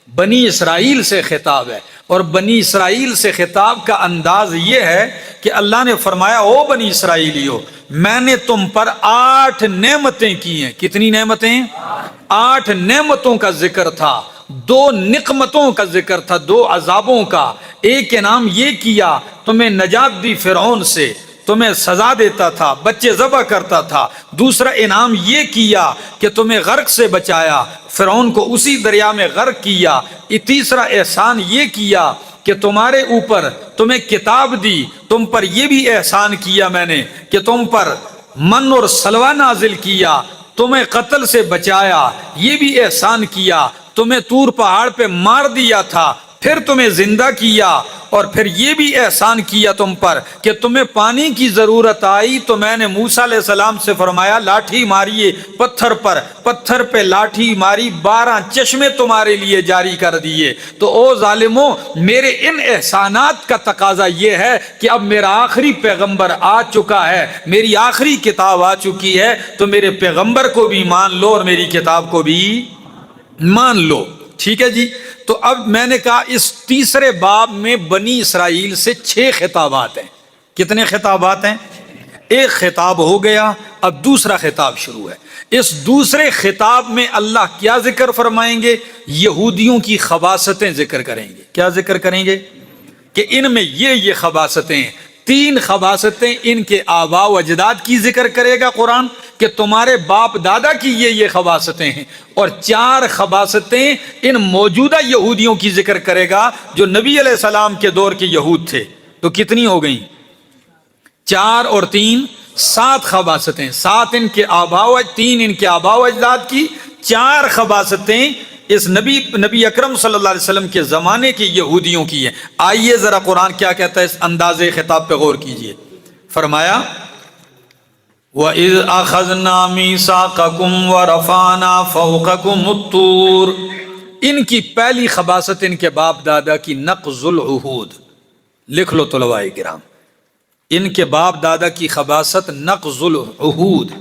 بنی اسرائیل سے خطاب ہے، اور بنی اسرائیل سے خطاب کا انداز یہ ہے کہ اللہ نے فرمایا او بنی اسرائیلیو، میں نے تم پر 8 نعمتیں کی ہیں۔ کتنی نعمتیں؟ 8 نعمتوں کا ذکر تھا، 2 نقمتوں کا ذکر تھا، 2 عذابوں کا۔ ایک انعام یہ کیا تمہیں نجات دی فرعون سے، تمہیں سزا دیتا تھا، بچے ذبح کرتا تھا۔ دوسرا انعام یہ کیا کہ تمہیں غرق سے بچایا، فرعون کو اسی دریا میں غرق کیا۔ تیسرا احسان یہ کیا کہ تمہارے اوپر تمہیں کتاب دی، تم پر یہ بھی احسان کیا میں نے کہ تم پر من اور سلوہ نازل کیا، تمہیں قتل سے بچایا، یہ بھی احسان کیا، تمہیں طور پہاڑ پہ مار دیا تھا پھر تمہیں زندہ کیا، اور پھر یہ بھی احسان کیا تم پر کہ تمہیں پانی کی ضرورت آئی تو میں نے موسیٰ علیہ السلام سے فرمایا لاٹھی ماریے پتھر پر، پتھر پہ لاٹھی ماری، 12 چشمے تمہارے لیے جاری کر دیے۔ تو او ظالموں، میرے ان احسانات کا تقاضا یہ ہے کہ اب میرا آخری پیغمبر آ چکا ہے، میری آخری کتاب آ چکی ہے، تو میرے پیغمبر کو بھی مان لو اور میری کتاب کو بھی مان لو۔ ٹھیک ہے جی۔ تو اب میں نے کہا اس تیسرے باب میں بنی اسرائیل سے 6 خطابات ہیں۔ کتنے خطابات ہیں؟ ایک خطاب ہو گیا، اب دوسرا خطاب شروع ہے۔ اس دوسرے خطاب میں اللہ کیا ذکر فرمائیں گے؟ یہودیوں کی خباثتیں ذکر کریں گے۔ کیا ذکر کریں گے؟ کہ ان میں یہ خباثتیں ہیں۔ 3 خباثتیں ان کے آباء و اجداد کی ذکر کرے گا قرآن کہ تمہارے باپ دادا کی یہ خباثتیں ہیں، اور 4 خباثتیں ان موجودہ یہودیوں کی ذکر کرے گا جو نبی علیہ السلام کے دور کے یہود تھے۔ تو کتنی ہو گئیں؟ 4 اور 3 7 خباثتیں، 7 ان کے آباء و 3 ان کے آباء و اجداد کی، 4 خباثتیں اس نبی اکرم صلی اللہ علیہ وسلم کے زمانے کے یہودیوں کی ہے۔ آئیے ذرا قرآن کیا کہتا ہے، اس انداز خطاب پہ غور کیجئے۔ فرمایا وَإِذْ أَخَذْنَا مِيثَاقَكُمْ وَرَفَعْنَا فَوْقَكُمُ الطُّورَ۔ ان کی پہلی خباثت ان کے باپ دادا کی نقض العہود۔ لکھ لو طلباء کرام، ان کے باپ دادا کی خباثت نقض العہود،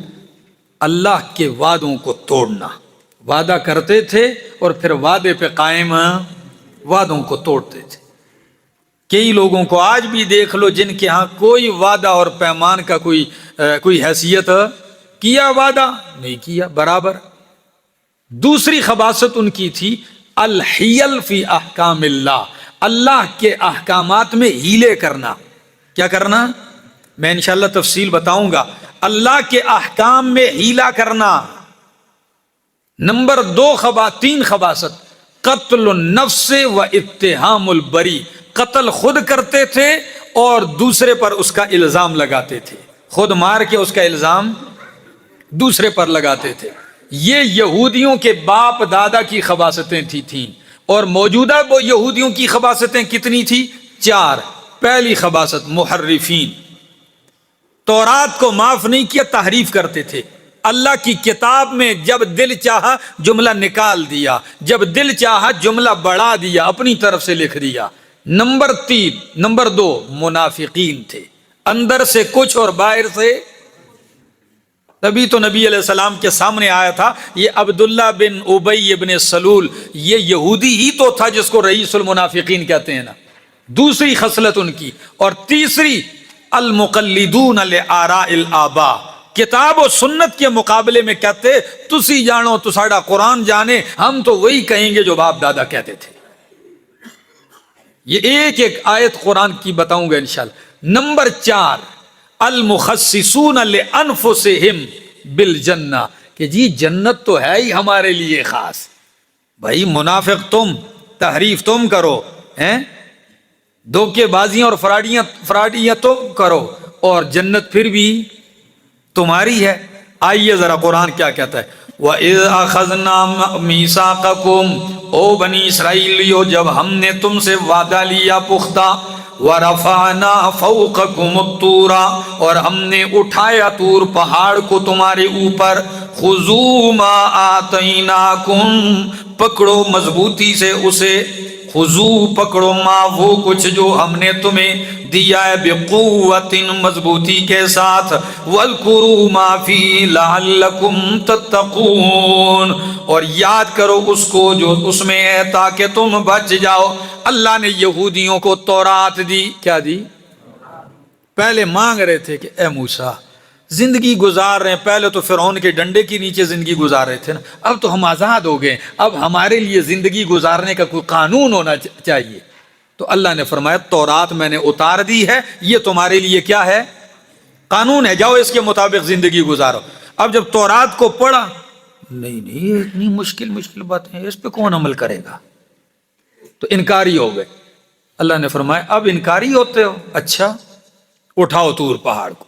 اللہ کے وعدوں کو توڑنا۔ وعدہ کرتے تھے اور پھر وعدے پہ قائم وعدوں کو توڑتے تھے۔ کئی لوگوں کو آج بھی دیکھ لو جن کے ہاں کوئی وعدہ اور پیمان کا کوئی حیثیت، کیا وعدہ نہیں کیا برابر۔ دوسری خباثت ان کی تھی الحیل فی احکام اللہ، اللہ کے احکامات میں ہیلے کرنا۔ کیا کرنا؟ میں انشاءاللہ تفصیل بتاؤں گا۔ اللہ کے احکام میں ہیلا کرنا۔ نمبر 3 خباثت قتل النفس و اتہام البری، قتل خود کرتے تھے اور دوسرے پر اس کا الزام لگاتے تھے، خود مار کے اس کا الزام دوسرے پر لگاتے تھے۔ یہ یہودیوں کے باپ دادا کی خباثتیں تھیں، اور موجودہ وہ یہودیوں کی خباثتیں کتنی تھی؟ 4۔ پہلی خباثت محرفین، تورات کو معاف نہیں کیا، تحریف کرتے تھے۔ اللہ کی کتاب میں جب دل چاہا جملہ نکال دیا، جب دل چاہا جملہ بڑھا دیا، اپنی طرف سے لکھ دیا۔ نمبر 2 منافقین تھے، اندر سے کچھ اور باہر سے۔ تبھی تو نبی علیہ السلام کے سامنے آیا تھا یہ عبداللہ بن ابی بن سلول، یہ یہودی ہی تو تھا جس کو رئیس المنافقین کہتے ہیں نا۔ دوسری خصلت ان کی۔ اور تیسری المقلدون لآراء الآباء، کتاب و سنت کے مقابلے میں کہتے تسی جانو تو ساڑا قرآن جانے، ہم تو وہی کہیں گے جو باپ دادا کہتے تھے۔ یہ ایک آیت قرآن کی بتاؤں گا انشاءاللہ۔ نمبر 4 المخصصون لانفسہم بالجنہ، کہ جی جنت تو ہے ہی ہمارے لیے خاص۔ بھائی منافق تم، تحریف تم کرو، دھوکے بازیاں اور فراڈیاں تم کرو، اور جنت پھر بھی تمہاری ہے۔ آئیے ذرا قرآن کیا کہتا ہے۔ وَإِذْ أَخَذْنَا مِيثَاقَكُمْ، او بنی اسرائیلیو جب ہم نے تم سے وعدہ لیا پختہ، وَرَفَعْنَا فَوْقَكُمُ الطُّورَ، اور ہم نے اٹھایا طور پہاڑ کو تمہارے اوپر، خُذُوا مَا آتَيْنَاكُمْ، پکڑو مضبوطی سے اسے، خذو پکڑو ما وہ کچھ جو ہم نے تمہیں دیا ہے بقوت مضبوطی کے ساتھ واذکروا ما فی لعلکم تتقون اور یاد کرو اس کو جو اس میں ہے تاکہ تم بچ جاؤ. اللہ نے یہودیوں کو تورات دی. کیا دی؟ پہلے مانگ رہے تھے کہ اے موسیٰ زندگی گزار رہے ہیں, پہلے تو فرعون کے ڈنڈے کے نیچے زندگی گزار رہے تھے نا, اب تو ہم آزاد ہو گئے, اب ہمارے لیے زندگی گزارنے کا کوئی قانون ہونا چاہیے. تو اللہ نے فرمایا تورات میں نے اتار دی ہے, یہ تمہارے لیے کیا ہے؟ قانون ہے, جاؤ اس کے مطابق زندگی گزارو. اب جب تورات کو پڑھا, نہیں یہ اتنی مشکل باتیں ہیں, اس پہ کون عمل کرے گا, تو انکاری ہو گئے. اللہ نے فرمایا اب انکاری ہوتے ہو, اچھا اٹھاؤ طور پہاڑ کو.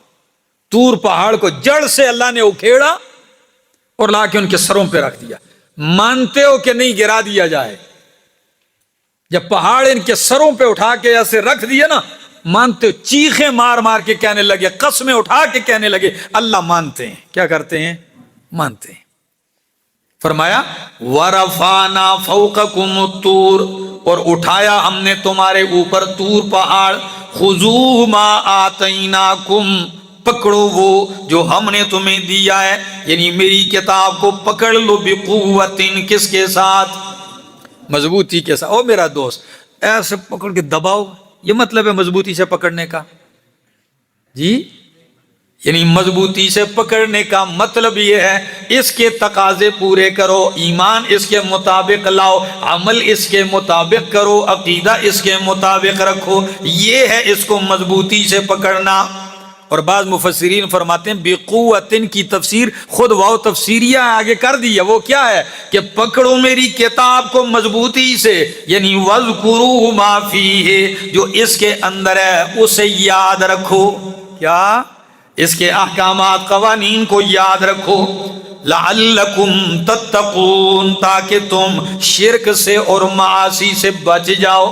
طور پہاڑ کو جڑ سے اللہ نے اکھیڑا اور لا کے ان کے سروں پہ رکھ دیا. مانتے ہو کہ نہیں گرا دیا جائے؟ جب پہاڑ ان کے سروں پہ اٹھا کے ایسے رکھ دیا نا, مانتے ہو؟ چیخیں مار مار کے کہنے لگے, قسمیں اٹھا کے کہنے لگے اللہ مانتے ہیں. کیا کرتے ہیں؟ مانتے ہیں. فرمایا وَرَفَعْنَا فَوْقَكُمُ الطُّورَ اور اٹھایا ہم نے تمہارے اوپر طور پہاڑ. خُذُوا مَا آتَيْنَاكُمْ پکڑو وہ جو ہم نے تمہیں دیا ہے, یعنی میری کتاب کو پکڑ لو. بقوت کس کے ساتھ؟ مضبوطی کے ساتھ. او میرا دوست ایسے پکڑ کے دباؤ, یہ مطلب ہے مضبوطی سے پکڑنے کا؟ جی یعنی مضبوطی سے پکڑنے کا مطلب یہ ہے اس کے تقاضے پورے کرو, ایمان اس کے مطابق لاؤ, عمل اس کے مطابق کرو, عقیدہ اس کے مطابق رکھو, یہ ہے اس کو مضبوطی سے پکڑنا. اور بعض مفسرین فرماتے ہیں بقوتن کی تفسیر خود واو تفسیریہ آگے کر دی ہے. وہ کیا ہے کہ پکڑو میری کتاب کو مضبوطی سے, یعنی وَاذْكُرُوا مَا فِيهِ جو اس کے اندر ہے اسے یاد رکھو. کیا؟ اس کے احکامات قوانین کو یاد رکھو. لَعَلَّكُمْ تَتَّقُونَ تاکہ تم شرک سے اور معاصی سے بچ جاؤ.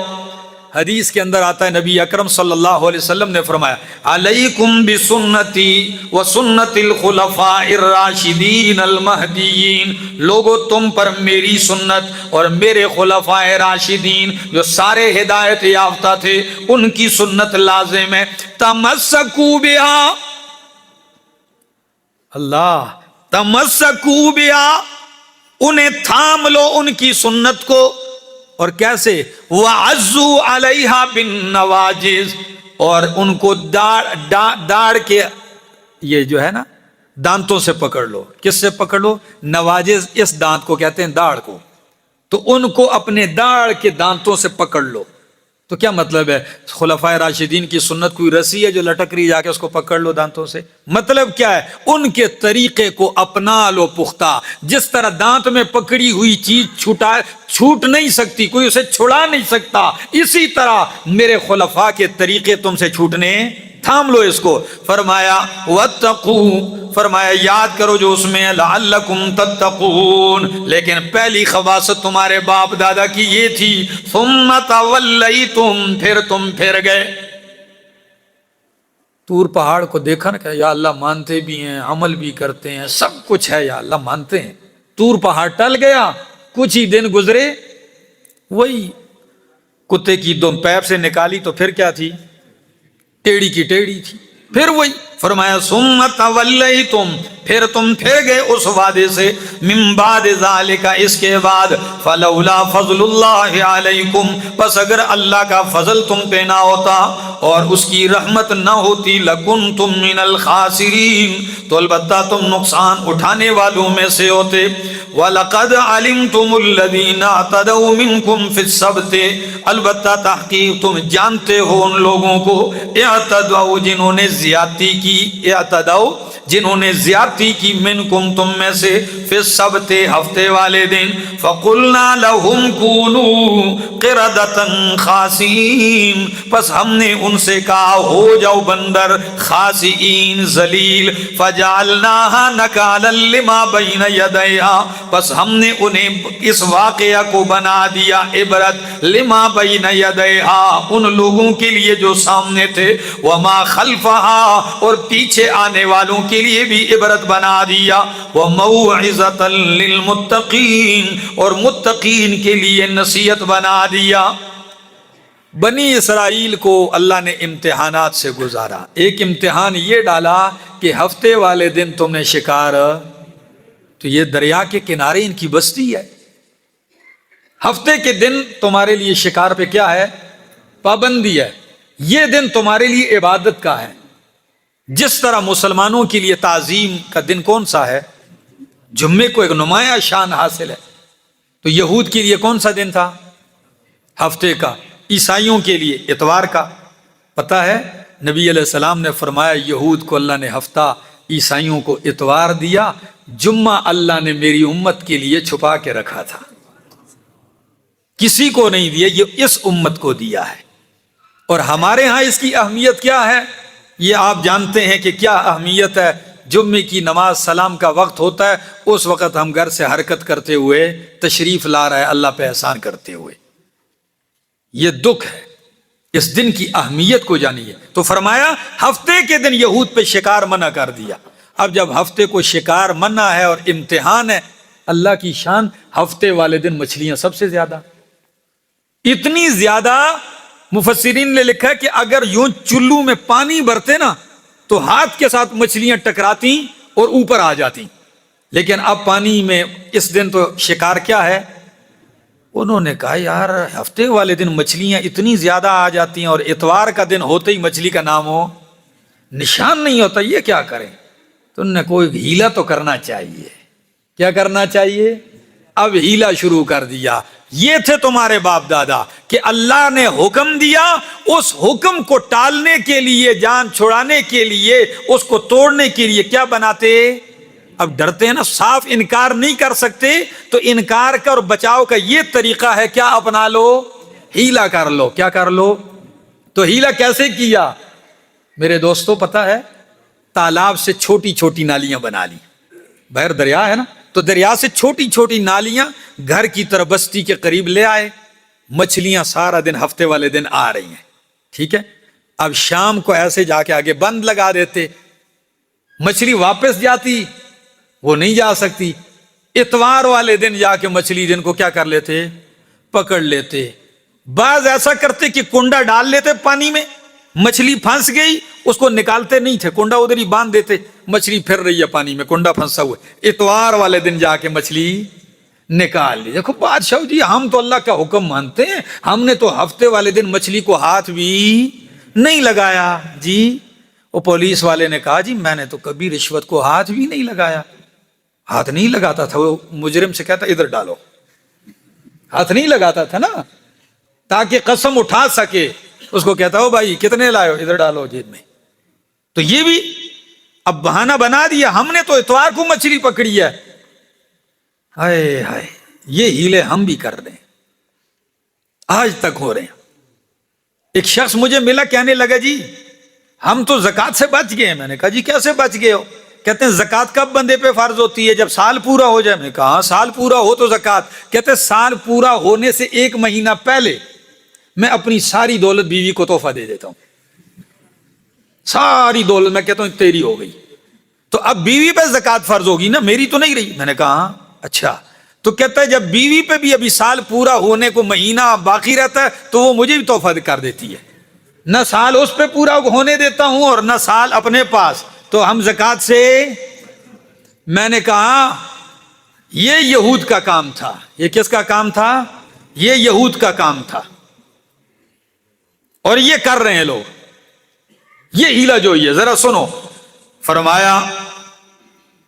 حدیث کے اندر آتا ہے نبی اکرم صلی اللہ علیہ وسلم نے فرمایا علیکم بسنتی وسنت الخلفاء الراشدین المہدیین, لوگو تم پر میری سنت اور میرے خلفاء راشدین جو سارے ہدایت یافتہ تھے ان کی سنت لازم ہے. تمسکوا بہا, اللہ تمسکوا بہا انہیں تھام لو ان کی سنت کو. اور کیسے؟ وَعَزُّوا عَلَيْهَا بِالنَّوَاجِزِ اور ان کو داڑھ کے, یہ جو ہے نا دانتوں سے پکڑ لو. کس سے پکڑ لو؟ نواجز اس دانت کو کہتے ہیں داڑھ کو, تو ان کو اپنے داڑھ کے دانتوں سے پکڑ لو. تو کیا مطلب ہے؟ خلفائے راشدین کی سنت کوئی رسی ہے جو لٹک رہی, جا کے اس کو پکڑ لو دانتوں سے؟ مطلب کیا ہے؟ ان کے طریقے کو اپنا لو پختہ. جس طرح دانت میں پکڑی ہوئی چیز چھوٹ نہیں سکتی, کوئی اسے چھڑا نہیں سکتا, اسی طرح میرے خلفاء کے طریقے تم سے چھوٹنے, تھام لو اس کو. فرمایا وَاتَّقُوا فرمایا یاد کرو جو اس میں لعلکم تتقون. لیکن پہلی خواصت تمہارے باپ دادا کی یہ تھی ثم تولیتم پھر تم پھر گئے. طور پہاڑ کو دیکھا نا کہ یا اللہ مانتے بھی ہیں, عمل بھی کرتے ہیں, سب کچھ ہے, یا اللہ مانتے ہیں. طور پہاڑ ٹل گیا, کچھ ہی دن گزرے, وہی کتے کی دم پیپ سے نکالی تو پھر کیا تھی؟ ٹیڑھی کی ٹیڑھی تھی. پھر وہی فرمایا ثم تولیتم پھر تم پھر گئے اس وعدے سے. من بعد ذالک اس کے بعد فلولا فضل اللہ علیکم پس اگر اللہ کا فضل تم پہ نہ ہوتا اور اس کی رحمت نہ ہوتی لکنتم من الخاسرین تو البتہ تم نقصان اٹھانے والوں میں سے ہوتے. وَلَقَدْ عَلِمْتُمُ الَّذِينَ اعْتَدَوْا مِنْكُمْ فِي السَّبْتِ البتہ تحقیق تم جانتے ہو ان لوگوں کو اعتدوا جنہوں نے زیادتی کی, اعتدوا جنہوں نے زیادتی کی منکم تم میں سے فی السبت ہفتے والے دن. فَقُلْنَا لَهُمْ كُونُوا قِرَدَةً خَاسِئِينَ پس ہم نے ان سے کہا ہو جاؤ بندر خاسئین ذلیل. فَجَعَلْنَاهَا نَكَالًا لِمَا بَيْنَ يَدَيْهَا پس ہم نے انہیں اس واقعہ کو بنا دیا عبرت لما بین یدیہا ان لوگوں کے لیے جو سامنے تھے, وما خلفہا اور پیچھے آنے والوں کے لیے بھی عبرت بنا دیا, وموعظۃ للمتقین اور متقین کے لیے نصیحت بنا دیا. بنی اسرائیل کو اللہ نے امتحانات سے گزارا. ایک امتحان یہ ڈالا کہ ہفتے والے دن تم نے شکار، تو یہ دریا کے کنارے ان کی بستی ہے، ہفتے کے دن تمہارے لیے شکار پہ کیا ہے؟ پابندی ہے. یہ دن تمہارے لیے عبادت کا ہے. جس طرح مسلمانوں کے لیے تعظیم کا دن کون سا ہے؟ جمعے کو ایک نمایاں شان حاصل ہے. تو یہود کے لیے کون سا دن تھا؟ ہفتے کا. عیسائیوں کے لیے اتوار کا. پتہ ہے نبی علیہ السلام نے فرمایا یہود کو اللہ نے ہفتہ، عیسائیوں کو اتوار دیا. جمعہ اللہ نے میری امت کے لیے چھپا کے رکھا تھا، کسی کو نہیں دیا، یہ اس امت کو دیا ہے. اور ہمارے ہاں اس کی اہمیت کیا ہے یہ آپ جانتے ہیں کہ کیا اہمیت ہے. جمعے کی نماز سلام کا وقت ہوتا ہے، اس وقت ہم گھر سے حرکت کرتے ہوئے تشریف لا رہے ہیں اللہ پہ احسان کرتے ہوئے. یہ دکھ ہے، اس دن کی اہمیت کو جانیے. تو فرمایا ہفتے کے دن یہود پہ شکار منع کر دیا. اب جب ہفتے کو شکار منع ہے اور امتحان ہے، اللہ کی شان، ہفتے والے دن مچھلیاں سب سے زیادہ، اتنی زیادہ مفسرین نے لکھا کہ اگر یوں چلو میں پانی بھرتے نا تو ہاتھ کے ساتھ مچھلیاں ٹکراتی اور اوپر آ جاتی. لیکن اب پانی میں اس دن تو شکار کیا ہے؟ انہوں نے کہا یار ہفتے والے دن مچھلیاں اتنی زیادہ آ جاتی ہیں اور اتوار کا دن ہوتے ہی مچھلی کا نام ہو نشان نہیں ہوتا، یہ کیا کریں؟ تو انہوں نے کوئی ہیلا تو کرنا چاہیے. کیا کرنا چاہیے؟ اب ہیلا شروع کر دیا. یہ تھے تمہارے باپ دادا کہ اللہ نے حکم دیا، اس حکم کو ٹالنے کے لیے، جان چھڑانے کے لیے، اس کو توڑنے کے لیے کیا بناتے؟ اب ڈرتے ہیں نا، صاف انکار نہیں کر سکتے تو انکار کا اور بچاؤ کا یہ طریقہ ہے، کیا اپنا لو؟ ہیلا کر لو. کیا کر لو؟ تو ہیلا کیسے کیا میرے دوستو پتہ ہے؟ تالاب سے چھوٹی چھوٹی نالیاں بنا لی. بہر دریا ہے نا، تو دریا سے چھوٹی چھوٹی نالیاں گھر کی طرف بستی کے قریب لے آئے. مچھلیاں سارا دن ہفتے والے دن آ رہی ہیں، ٹھیک ہے. اب شام کو ایسے جا کے آگے بند لگا دیتے، مچھلی واپس جاتی، وہ نہیں جا سکتی. اتوار والے دن جا کے مچھلی دن کو کیا کر لیتے؟ پکڑ لیتے. بعض ایسا کرتے کہ کنڈا ڈال لیتے پانی میں، مچھلی پھنس گئی، اس کو نکالتے نہیں تھے، کنڈا ادھر ہی باندھ دیتے، مچھلی پھر رہی ہے پانی میں، کنڈا پھنسا ہوا. اتوار والے دن جا کے مچھلی نکال لی. دیکھو بادشاہ جی ہم تو اللہ کا حکم مانتے ہیں، ہم نے تو ہفتے والے دن مچھلی کو ہاتھ بھی نہیں لگایا. جی وہ پولیس والے نے کہا جی میں نے تو کبھی رشوت کو ہاتھ بھی نہیں لگایا. ہاتھ نہیں لگاتا تھا، وہ مجرم سے کہتا ادھر ڈالو، ہاتھ نہیں لگاتا تھا نا تاکہ قسم اٹھا سکے. اس کو کہتا ہو بھائی کتنے لائے ہو، ادھر ڈالو جیب میں. تو یہ بھی اب بہانہ بنا دیا، ہم نے تو اتوار کو مچھلی پکڑی ہے. ہائے ہائے، یہ ہیلے ہم بھی کر رہے ہیں، آج تک ہو رہے ہیں. ایک شخص مجھے ملا، کہنے لگا جی ہم تو زکوٰۃ سے بچ گئے ہیں. میں نے کہا جی کیسے بچ گئے ہو؟ کہتے ہیں زکوٰۃ کب بندے پہ فرض ہوتی ہے؟ جب سال پورا ہو جائے. میں نے کہا ہاں سال پورا ہو تو زکوٰۃ. کہتے ہیں سال پورا ہونے سے 1 مہینہ پہلے میں اپنی ساری دولت بیوی کو تحفہ دے دیتا ہوں. ساری دولت میں کہتا ہوں تیری ہو گئی. تو اب بیوی پہ زکوٰۃ فرض ہوگی نا، میری تو نہیں رہی. میں نے کہا ہاں اچھا. تو کہتا ہے جب بیوی پہ بھی ابھی سال پورا ہونے کو مہینہ باقی رہتا ہے تو وہ مجھے بھی تحفہ کر دیتی ہے. نہ سال اس پہ پورا ہونے دیتا ہوں اور نہ سال اپنے پاس، تو ہم زکوٰۃ سے. میں نے کہا یہ یہود کا کام تھا. یہ کس کا کام تھا؟ یہ یہود کا کام تھا، اور یہ کر رہے ہیں لوگ. یہ ہیلا جو یہ ذرا سنو. فرمایا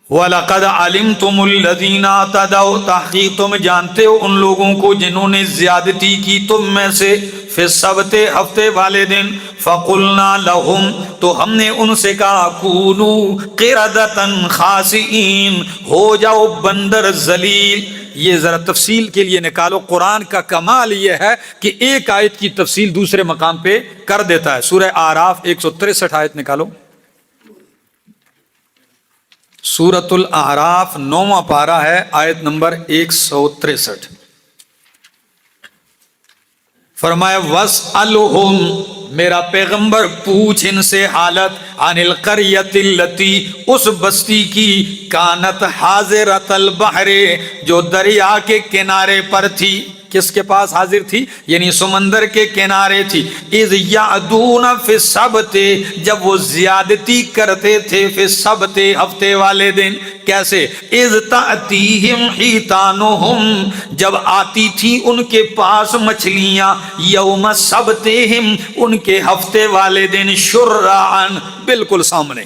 وَلَقَدْ عَلِمْتُمُ الَّذِينَ اعْتَدَوْا، تحقیق تم جانتے ہو ان لوگوں کو جنہوں نے زیادتی کی تم میں سے، فِي السَّبْتِ ہفتے والے دن. فَقُلْنَا لَهُمْ، تو ہم نے ان سے کہا كُونُوا قِرَدَةً خَاسِئِينَ، ہو جاؤ بندر ذلیل. یہ ذرا تفصیل کے لیے نکالو. قرآن کا کمال یہ ہے کہ ایک آیت کی تفصیل دوسرے مقام پہ کر دیتا ہے. سورہ اعراف 163 آیت نکالو. سورۃ الاعراف 9واں پارہ ہے، آیت نمبر 163. فرمایا وَاسْأَلْهُمْ، میرا پیغمبر پوچھ ان سے حالت، عن القریۃ التی، اس بستی کی، کانت حاضرۃ البحر، جو دریا کے کنارے پر تھی. کس کے پاس حاضر تھی؟ یعنی سمندر کے کنارے تھی. اذ یعدون فی السبت، جب وہ زیادتی کرتے تھے فی السبت ہفتے والے دن. کیسے؟ اذ تأتیہم حیتانہم، جب آتی تھی ان کے پاس مچھلیاں، یوم سبتہم، ان کے ہفتے والے دن، شرعن، بالکل سامنے.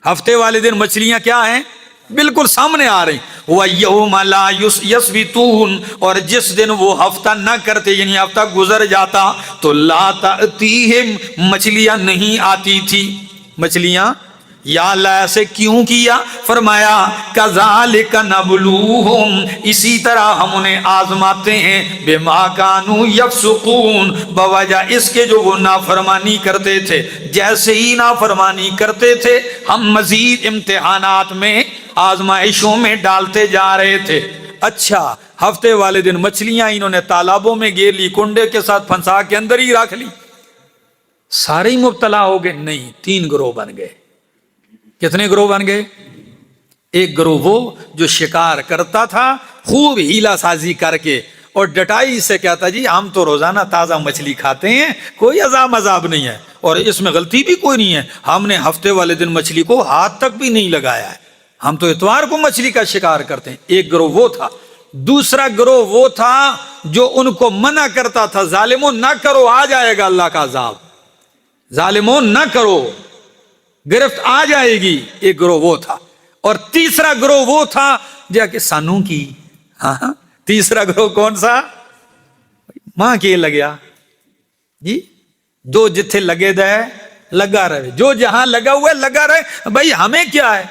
ہفتے والے دن مچھلیاں کیا ہیں؟ بالکل سامنے آ رہی. وَيَوْمَ لَا يَسْبِتُونَ، اور جس دن وہ ہفتہ نہ کرتے، یعنی ہفتہ گزر جاتا، تو لا تأتیہم، مچھلیاں نہیں آتی تھی. مچھلیاں یا اللہ ایسے کیوں کیا؟ فرمایا کذالک نبلوہم، اسی طرح ہم انہیں آزماتے ہیں، بما کانوا یفسقون، بوجہ اس کے جو وہ نافرمانی کرتے تھے. جیسے ہی نافرمانی کرتے تھے ہم مزید امتحانات میں، آزمائشوں میں ڈالتے جا رہے تھے. اچھا ہفتے والے دن مچھلیاں انہوں نے تالابوں میں گیر لی، کنڈے کے ساتھ پھنسا کے اندر ہی رکھ لی، سارے ہی مبتلا ہو گئے؟ نہیں، 3 گروہ بن گئے. کتنے گروہ بن گئے؟ ایک گروہ وہ جو شکار کرتا تھا خوب ہیلا سازی کر کے اور ڈٹائی سے کہتا جی ہم تو روزانہ تازہ مچھلی کھاتے ہیں، کوئی عذاب نہیں ہے اور اس میں غلطی بھی کوئی نہیں ہے، ہم نے ہفتے والے دن مچھلی کو ہاتھ تک بھی نہیں لگایا ہے، ہم تو اتوار کو مچھلی کا شکار کرتے ہیں. ایک گروہ وہ تھا. دوسرا گروہ وہ تھا جو ان کو منع کرتا تھا، ظالمون نہ کرو آ جائے گا اللہ کا عذاب، ظالمون نہ کرو گرفت آ جائے گی. ایک گروہ وہ تھا. اور تیسرا گروہ وہ تھا جا کے سانوں کی. ہاں تیسرا گروہ کون سا؟ ماں کے لگیا جی، جو جتھے لگے دے لگا رہے، جو جہاں لگا ہوا ہے لگا رہے، بھائی ہمیں کیا ہے.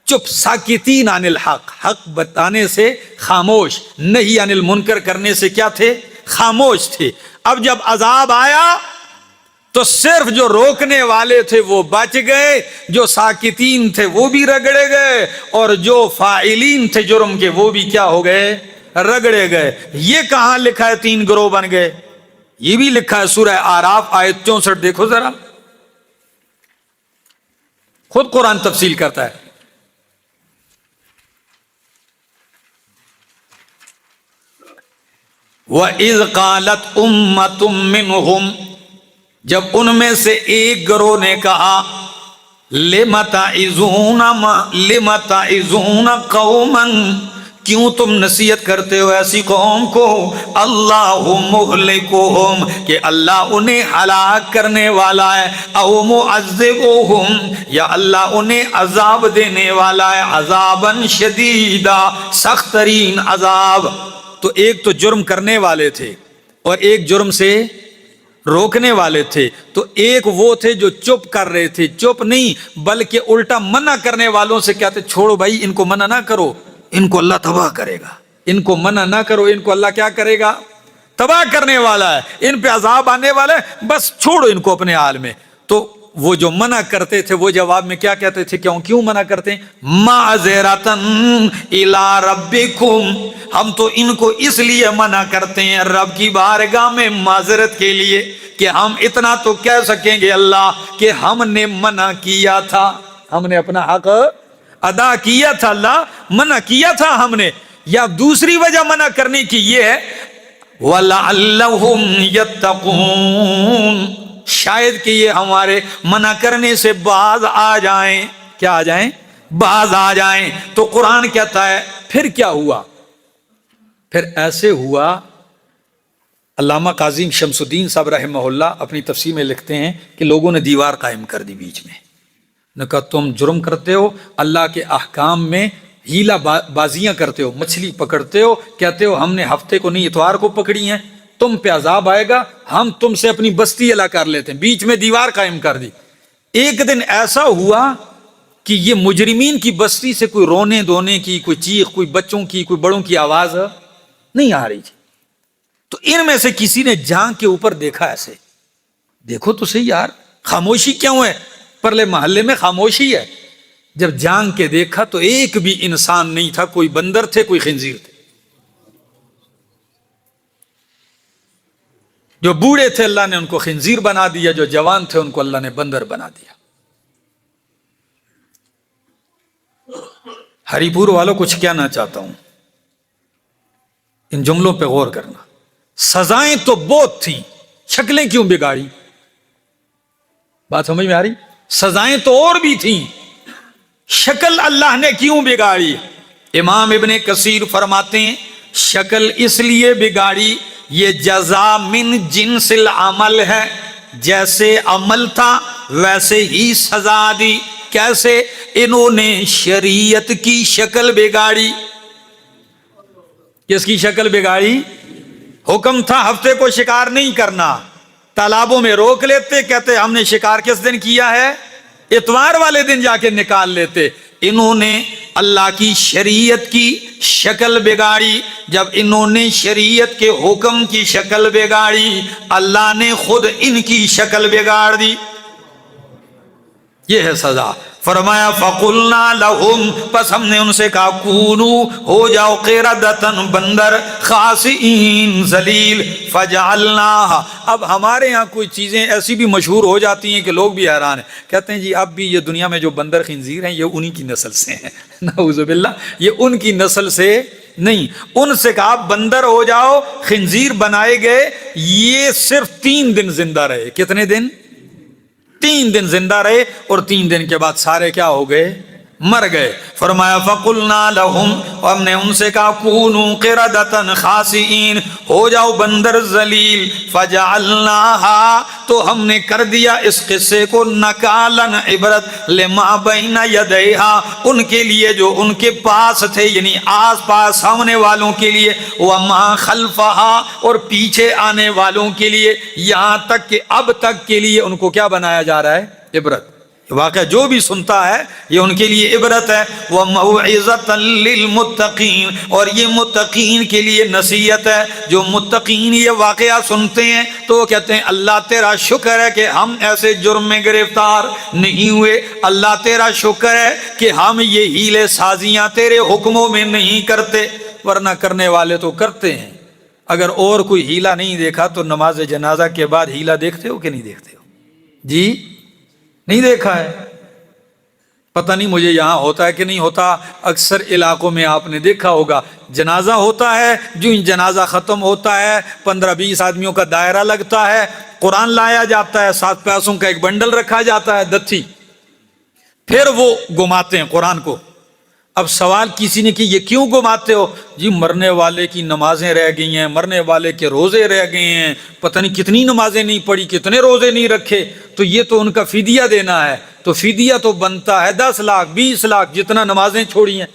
چپ، ساکتین عن الحق، حق بتانے سے خاموش، نہیں عن المنکر کرنے سے کیا تھے؟ خاموش تھے. اب جب عذاب آیا تو صرف جو روکنے والے تھے وہ بچ گئے، جو ساکتین تھے وہ بھی رگڑے گئے، اور جو فاعلین تھے جرم کے وہ بھی کیا ہو گئے؟ رگڑے گئے. یہ کہاں لکھا ہے 3 گروہ بن گئے؟ یہ بھی لکھا ہے سورہ اعراف آیت 64، دیکھو ذرا، خود قرآن تفصیل کرتا ہے. وَإِذْ قَالَتْ أُمَّةٌ مِّنْهُمْ، جب ان میں سے ایک گروہ نے کہا، لِمَ تَعِظُونَ قَوْمًا، کیوں تم نصیحت کرتے ہو ایسی قوم کو، اللہ مہلکہم، کہ اللہ انہیں ہلاک کرنے والا ہے، او معذبہم، یا اللہ انہیں عذاب دینے والا ہے، عذاباً شدیدا، سخت ترین عذاب. تو ایک تو جرم کرنے والے تھے اور ایک جرم سے روکنے والے تھے. تو ایک وہ تھے جو چپ کر رہے تھے، چپ نہیں بلکہ الٹا منع کرنے والوں سے کہتے چھوڑو بھائی ان کو منع نہ کرو، ان کو اللہ تباہ کرے گا، ان کو منع نہ کرو، ان کو اللہ کیا کرے گا؟ تباہ کرنے والا ہے، ان پہ عذاب آنے والا ہے، بس چھوڑو ان کو اپنے حال میں. تو وہ جو منع کرتے تھے وہ جواب میں کیا کہتے تھے؟ کیوں منع کرتے ہیں؟ معذرتن الی ربکم، ہم تو ان کو اس لیے منع کرتے ہیں رب کی بارگاہ میں معذرت کے لیے کہ ہم اتنا تو کہہ سکیں گے اللہ کہ ہم نے منع کیا تھا، ہم نے اپنا حق ادا کیا تھا، اللہ منع کیا تھا ہم نے. یا دوسری وجہ منع کرنے کی یہ ہے وَلَعَلَّهُمْ يَتَّقُونَ، شاید کہ یہ ہمارے منع کرنے سے باز آ جائیں. کیا آ جائیں؟ باز آ جائیں. تو قرآن کہتا ہے پھر کیا ہوا؟ پھر ایسے ہوا، علامہ قاضی شمس الدین صاحب رحمہ اللہ اپنی تفسیر میں لکھتے ہیں کہ لوگوں نے دیوار قائم کر دی بیچ میں، نے کہا تم جرم کرتے ہو، اللہ کے احکام میں ہیلا بازیاں کرتے ہو، مچھلی پکڑتے ہو، کہتے ہو ہم نے ہفتے کو نہیں اتوار کو پکڑی ہیں، تم پہ عذاب آئے گا، ہم تم سے اپنی بستی الگ کر لیتے ہیں، بیچ میں دیوار قائم کر دی. ایک دن ایسا ہوا کہ یہ مجرمین کی بستی سے کوئی رونے دھونے کی، کوئی چیخ، کوئی بچوں کی، کوئی بڑوں کی آواز نہیں آ رہی تھی. تو ان میں سے کسی نے جان کے اوپر دیکھا، ایسے دیکھو تو صحیح یار خاموشی کیوں ہے، پرلے محلے میں خاموشی ہے. جب جان کے دیکھا تو ایک بھی انسان نہیں تھا، کوئی بندر تھے کوئی خنزیر تھے. جو بوڑھے تھے اللہ نے ان کو خنزیر بنا دیا، جو جوان تھے ان کو اللہ نے بندر بنا دیا. ہری پور والوں کچھ کہنا چاہتا ہوں، ان جملوں پہ غور کرنا. سزائیں تو بہت تھیں، شکلیں کیوں بگاڑی؟ بات سمجھ میں آ رہی؟ سزائیں تو اور بھی تھیں، شکل اللہ نے کیوں بگاڑی؟ امام ابن کثیر فرماتے ہیں شکل اس لیے بگاڑی، یہ جزا من جنس العمل ہے، جیسے عمل تھا ویسے ہی سزا دی. کیسے؟ انہوں نے شریعت کی شکل بگاڑی. کس کی شکل بگاڑی؟ حکم تھا ہفتے کو شکار نہیں کرنا، تالابوں میں روک لیتے، کہتے ہم نے شکار کس دن کیا ہے؟ اتوار والے دن جا کے نکال لیتے. انہوں نے اللہ کی شریعت کی شکل بگاڑی. جب انہوں نے شریعت کے حکم کی شکل بگاڑی، اللہ نے خود ان کی شکل بگاڑ دی. یہ ہے سزا. فرمایا فَقُلْنَا لَهُمْ، پس ہم نے ان سے کہا کونو، ہو جاؤ قردۃ بندر، خاسئین ذلیل، فَجَعَلْنَاهَا. اب ہمارے ہاں کوئی چیزیں ایسی بھی مشہور ہو جاتی ہیں کہ لوگ بھی حیران ہیں، کہتے ہیں جی اب بھی یہ دنیا میں جو بندر خنزیر ہیں یہ انہی کی نسل سے ہیں. نعوذ باللہ، یہ ان کی نسل سے نہیں. ان سے کہا بندر ہو جاؤ، خنزیر بنائے گئے. یہ صرف 3 دن زندہ رہے. کتنے دن؟ 3 دن زندہ رہے، اور 3 دن کے بعد سارے کیا ہو گئے؟ مر گئے. فرمایا فَقُلْنَا لَهُمْ، اور ہم نے ان سے کہا کونوا قردۃ خاسئین، ہو جاؤ بندر ذلیل. فَجَعَلْنَاهَا، تو ہم نے کر دیا اس قصے کو نکالاً، عبرت، لما بین یدیہا، ان کے لیے جو ان کے پاس تھے، یعنی آس پاس سامنے والوں کے لیے، وما خلفہا، اور پیچھے آنے والوں کے لیے، یہاں تک کہ اب تک کے لیے ان کو کیا بنایا جا رہا ہے؟ عبرت. واقعہ جو بھی سنتا ہے یہ ان کے لیے عبرت ہے. وَمَوْعِظَةً لِّلْمُتَّقِينَ، اور یہ متقین کے لیے نصیحت ہے. جو متقین یہ واقعہ سنتے ہیں تو وہ کہتے ہیں اللہ تیرا شکر ہے کہ ہم ایسے جرم میں گرفتار نہیں ہوئے، اللہ تیرا شکر ہے کہ ہم یہ ہیلے سازیاں تیرے حکموں میں نہیں کرتے، ورنہ کرنے والے تو کرتے ہیں. اگر اور کوئی ہیلا نہیں دیکھا تو نماز جنازہ کے بعد ہیلا دیکھتے ہو کہ نہیں دیکھتے ہو؟ جی نہیں دیکھا ہے؟ پتہ نہیں مجھے یہاں ہوتا ہے کہ نہیں ہوتا. اکثر علاقوں میں آپ نے دیکھا ہوگا جنازہ ہوتا ہے، جو جنازہ ختم ہوتا ہے 15-20 آدمیوں کا دائرہ لگتا ہے، قرآن لایا جاتا ہے، 7 پیسوں کا ایک بنڈل رکھا جاتا ہے دتھی، پھر وہ گھماتے ہیں قرآن کو. اب سوال کسی نے کہ یہ کیوں گھماتے ہو؟ جی مرنے والے کی نمازیں رہ گئی ہیں، مرنے والے کے روزے رہ گئے ہیں، پتہ نہیں کتنی نمازیں نہیں پڑھی، کتنے روزے نہیں رکھے، تو یہ تو ان کا فدیہ دینا ہے. تو فدیہ تو بنتا ہے 10 لاکھ 20 لاکھ، جتنا نمازیں چھوڑی ہیں،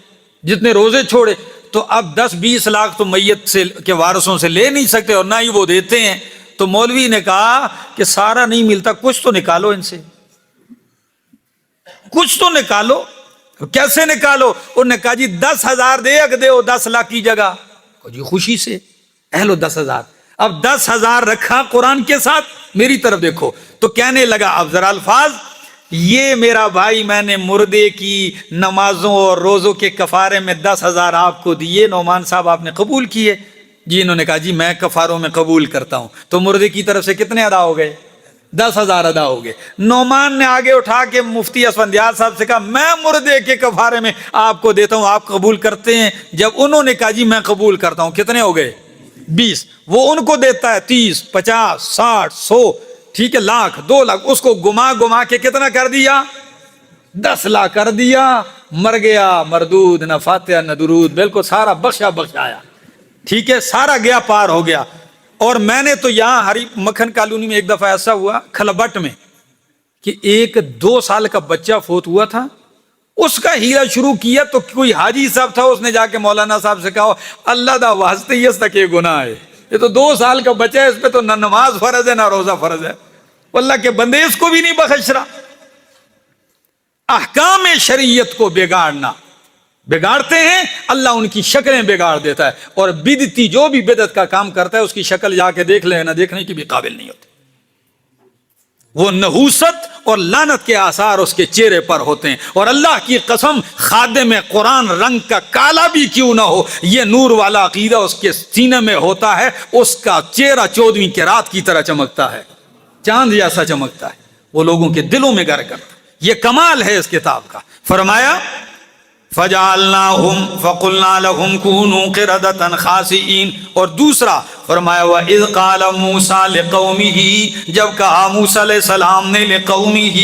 جتنے روزے چھوڑے. تو اب 10-20 لاکھ تو میت سے کے وارثوں سے لے نہیں سکتے، اور نہ ہی وہ دیتے ہیں. تو مولوی نے کہا کہ سارا نہیں ملتا، کچھ تو نکالو ان سے، کچھ تو نکالو. کیسے نکالو؟ انہوں نے کہا جی 10,000 دے ہو 10 لاکھ کی جگہ. جی خوشی سے اہلو 10,000. اب 10,000 رکھا قرآن کے ساتھ، میری طرف دیکھو. تو کہنے لگا اب ذرا الفاظ، یہ میرا بھائی میں نے مردے کی نمازوں اور روزوں کے کفارے میں 10,000 آپ کو دیے، نعمان صاحب آپ نے قبول کیے. جی انہوں نے کہا جی میں کفاروں میں قبول کرتا ہوں. تو مردے کی طرف سے کتنے ادا ہو گئے؟ 10,000 ادا ہو گئے. نعمان نے آگے اٹھا کے مفتی اسفندیار صاحب سے کہا میں مردے کے کفارے میں آپ کو دیتا ہوں، آپ قبول کرتے ہیں؟ جب انہوں نے کہا جی میں قبول کرتا ہوں، کتنے ہو گئے؟ 20. وہ ان کو دیتا ہے 30 50 60 100، ٹھیک ہے، لاکھ 2 لاکھ، اس کو گما کے کتنا کر دیا؟ 10 لاکھ کر دیا. مر گیا، مردود، نہ فاتحہ نہ درود، بالکل سارا بخشایا. ٹھیک ہے، سارا گیا، پار ہو گیا. اور میں نے تو یہاں ہری مکھن کالونی میں ایک دفعہ ایسا ہوا کھلبٹ میں کہ ایک 2 سال کا بچہ فوت ہوا تھا، اس کا ہیلا شروع کیا. تو کوئی حاجی صاحب تھا، اس نے جا کے مولانا صاحب سے کہا اللہ دا واسطے یہ تک یہ گناہ ہے، یہ تو 2 سال کا بچہ ہے، اس پہ تو نہ نماز فرض ہے نہ روزہ فرض ہے، اللہ کے بندے اس کو بھی نہیں بخش رہا. احکام شریعت کو بگاڑتے ہیں، اللہ ان کی شکلیں بگاڑ دیتا ہے. اور بدعتی جو بھی بدعت کا کام کرتا ہے اس کی شکل جا کے دیکھ لینا، دیکھنے کی بھی قابل نہیں ہوتی. وہ نحوست اور لعنت کے آثار اس کے چہرے پر ہوتے ہیں. اور اللہ کی قسم خادم قرآن رنگ کا کالا بھی کیوں نہ ہو، یہ نور والا عقیدہ اس کے سینے میں ہوتا ہے، اس کا چہرہ 14ویں کی رات کی طرح چمکتا ہے، چاند جیسا چمکتا ہے، وہ لوگوں کے دلوں میں گھر کرتا ہے. یہ کمال ہے اس کتاب کا. فرمایا فجعلناہم فقلنا لہم کونوا قردۃ خاسئین. اور دوسرا فرمایا وَإِذْ قَالَ مُوسَىٰ لِقَوْمِهِ، جب کہا موسیٰ علیہ السلام نے لِقَوْمِهِ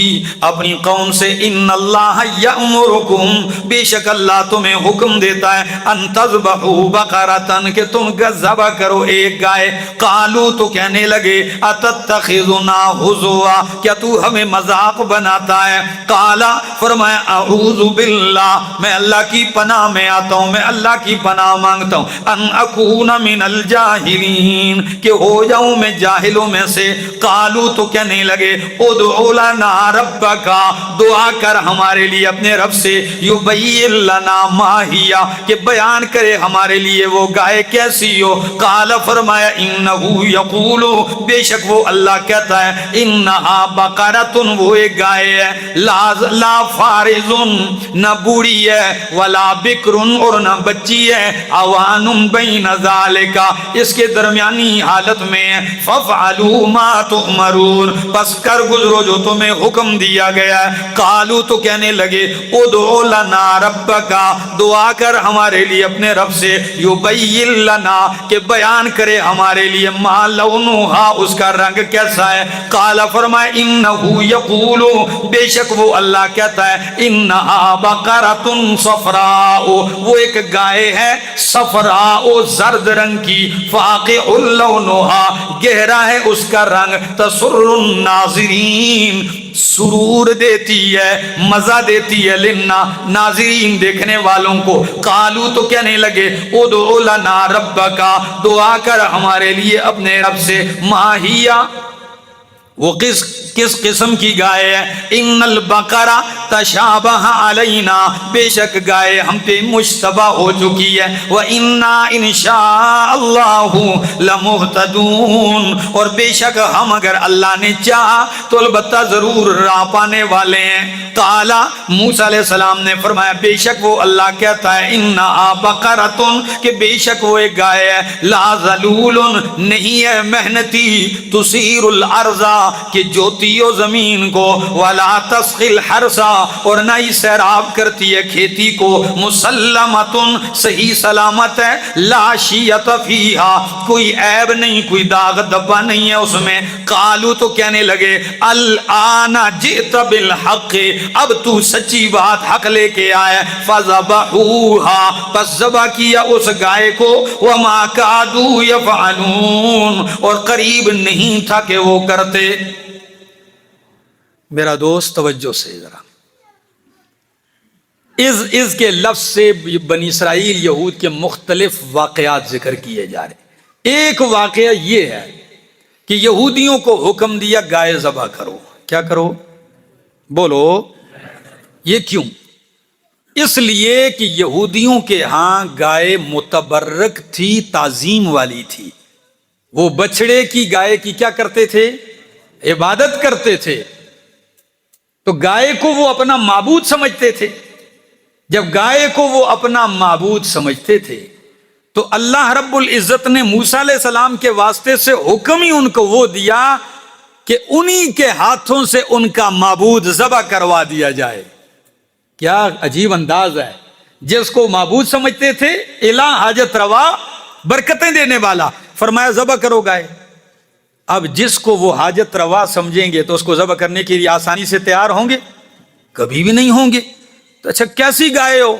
اپنی قوم سے، إِنَّ اللَّهَ يَأْمُرُكُمْ، بے شک اللہ تمہیں حکم دیتا ہے، أَن تَذْبَحُوا بَقَرَةً کہ تم ذبح کرو ایک گائے. قالوا تو کہنے لگے أَتَتَّخِذُنَا هُزُوًا، کیا تو ہمیں مذاق بناتا ہے. قال فرمایا أعوذ باللہ، میں اللہ کی پناہ میں آتا ہوں، میں اللہ کی پناہ مانگتا ہوں، ان اکون من الجاہلین، کہ ہو جاؤں میں جاہلوں میں سے. قالوا تو کہنے لگے ادعو لنا ربک، دعا کر ہمارے لیے اپنے رب سے، یبین لنا ما ہی، کہ بیان کرے ہمارے لیے وہ گائے کیسی ہو. قال فرمایا انہ یقول، بے شک وہ اللہ کہتا ہے، انہا بقرۃ، وہ ایک گائے ہے، لا فارض، نہ بوڑھی ہے، ولا بکر، اور نہ بچی ہے، اوان بین ذالک، اس کے درمیانی حالت میں ہے. فافعلوا ما تؤمرون، پس کر گزرو جو تمہیں حکم دیا گیا ہے. قالوا تو کہنے لگے ادعو لنا ربک، دعا کر ہمارے لیے اپنے رب سے، یبین لنا، کہ بیان کرے ہمارے لیے، ما لونھا، اس کا رنگ کیسا ہے. قال فرمائے انہ یقول، بے شک وہ اللہ کہتا ہے، انہا بقرۃ صفراء، وہ ایک گائے ہے صفراء، زرد رنگ کی، فاقع لونھا، گہرا ہے اس کا رنگ، تسر الناظرین، سرور دیتی ہے، مزہ دیتی ہے، لنا، ناظرین، دیکھنے والوں کو. قالوا تو کہنے لگے ادعو لنا ربک، دعا کر ہمارے لیے اپنے رب سے، ماہیا، وہ کس قسم کی گائے ہے. ان البقرہ تشابہ علینا، بے شک گائے ہم پہ مشتبہ ہو چکی ہے، وَإِنَّا إِن شَاءَ اللَّهُ لَمُهْتَدُونَ، اور بے شک ہم اگر اللہ نے چاہا تو البتہ ضرور راہ پانے والے ہیں. قال موسیٰ علیہ السلام نے فرمایا، بے شک وہ اللہ کہتا ہے، انہا بقرۃ، کہ بے شک وہ ایک گائے ہے، لا ذلول، نہیں ہے محنتی، تثیر الارض، کہ جوتی ہو زمین کو، ولا تسقی الحرث، اور نہ ہی سیراب کرتی ہے کھیتی کو، مسلمۃ، صحیح سلامت ہے، لا شیۃ فیہا، کوئی عیب نہیں، کوئی داغ دبا نہیں ہے اس میں. قالوا تو کہنے لگے الآن جئت بالحق، اب تو سچی بات حق لے کے آیا. فذبحوها، پس ذبح کیا اس گائے کو، وما کادوا یفعلون، اور قریب نہیں تھا کہ وہ کرتے. میرا دوست توجہ سے ذرا، از کے لفظ سے بنی اسرائیل یہود کے مختلف واقعات ذکر کیے جا رہے. ایک واقعہ یہ ہے کہ یہودیوں کو حکم دیا گائے ذبح کرو. کیا کرو؟ بولو. یہ کیوں؟ اس لیے کہ یہودیوں کے ہاں گائے متبرک تھی، تعظیم والی تھی. وہ بچڑے کی، گائے کی کیا کرتے تھے؟ عبادت کرتے تھے. تو گائے کو وہ اپنا معبود سمجھتے تھے. جب گائے کو وہ اپنا معبود سمجھتے تھے تو اللہ رب العزت نے موسیٰ علیہ السلام کے واسطے سے حکم ہی ان کو وہ دیا کہ انہی کے ہاتھوں سے ان کا معبود ذبح کروا دیا جائے. کیا عجیب انداز ہے. جس کو معبود سمجھتے تھے، الہ، حاجت روا، برکتیں دینے والا، فرمایا ذبح کرو گائے. اب جس کو وہ حاجت روا سمجھیں گے تو اس کو ذبح کرنے کے لیے آسانی سے تیار ہوں گے؟ کبھی بھی نہیں ہوں گے. تو اچھا کیسی گائے ہو؟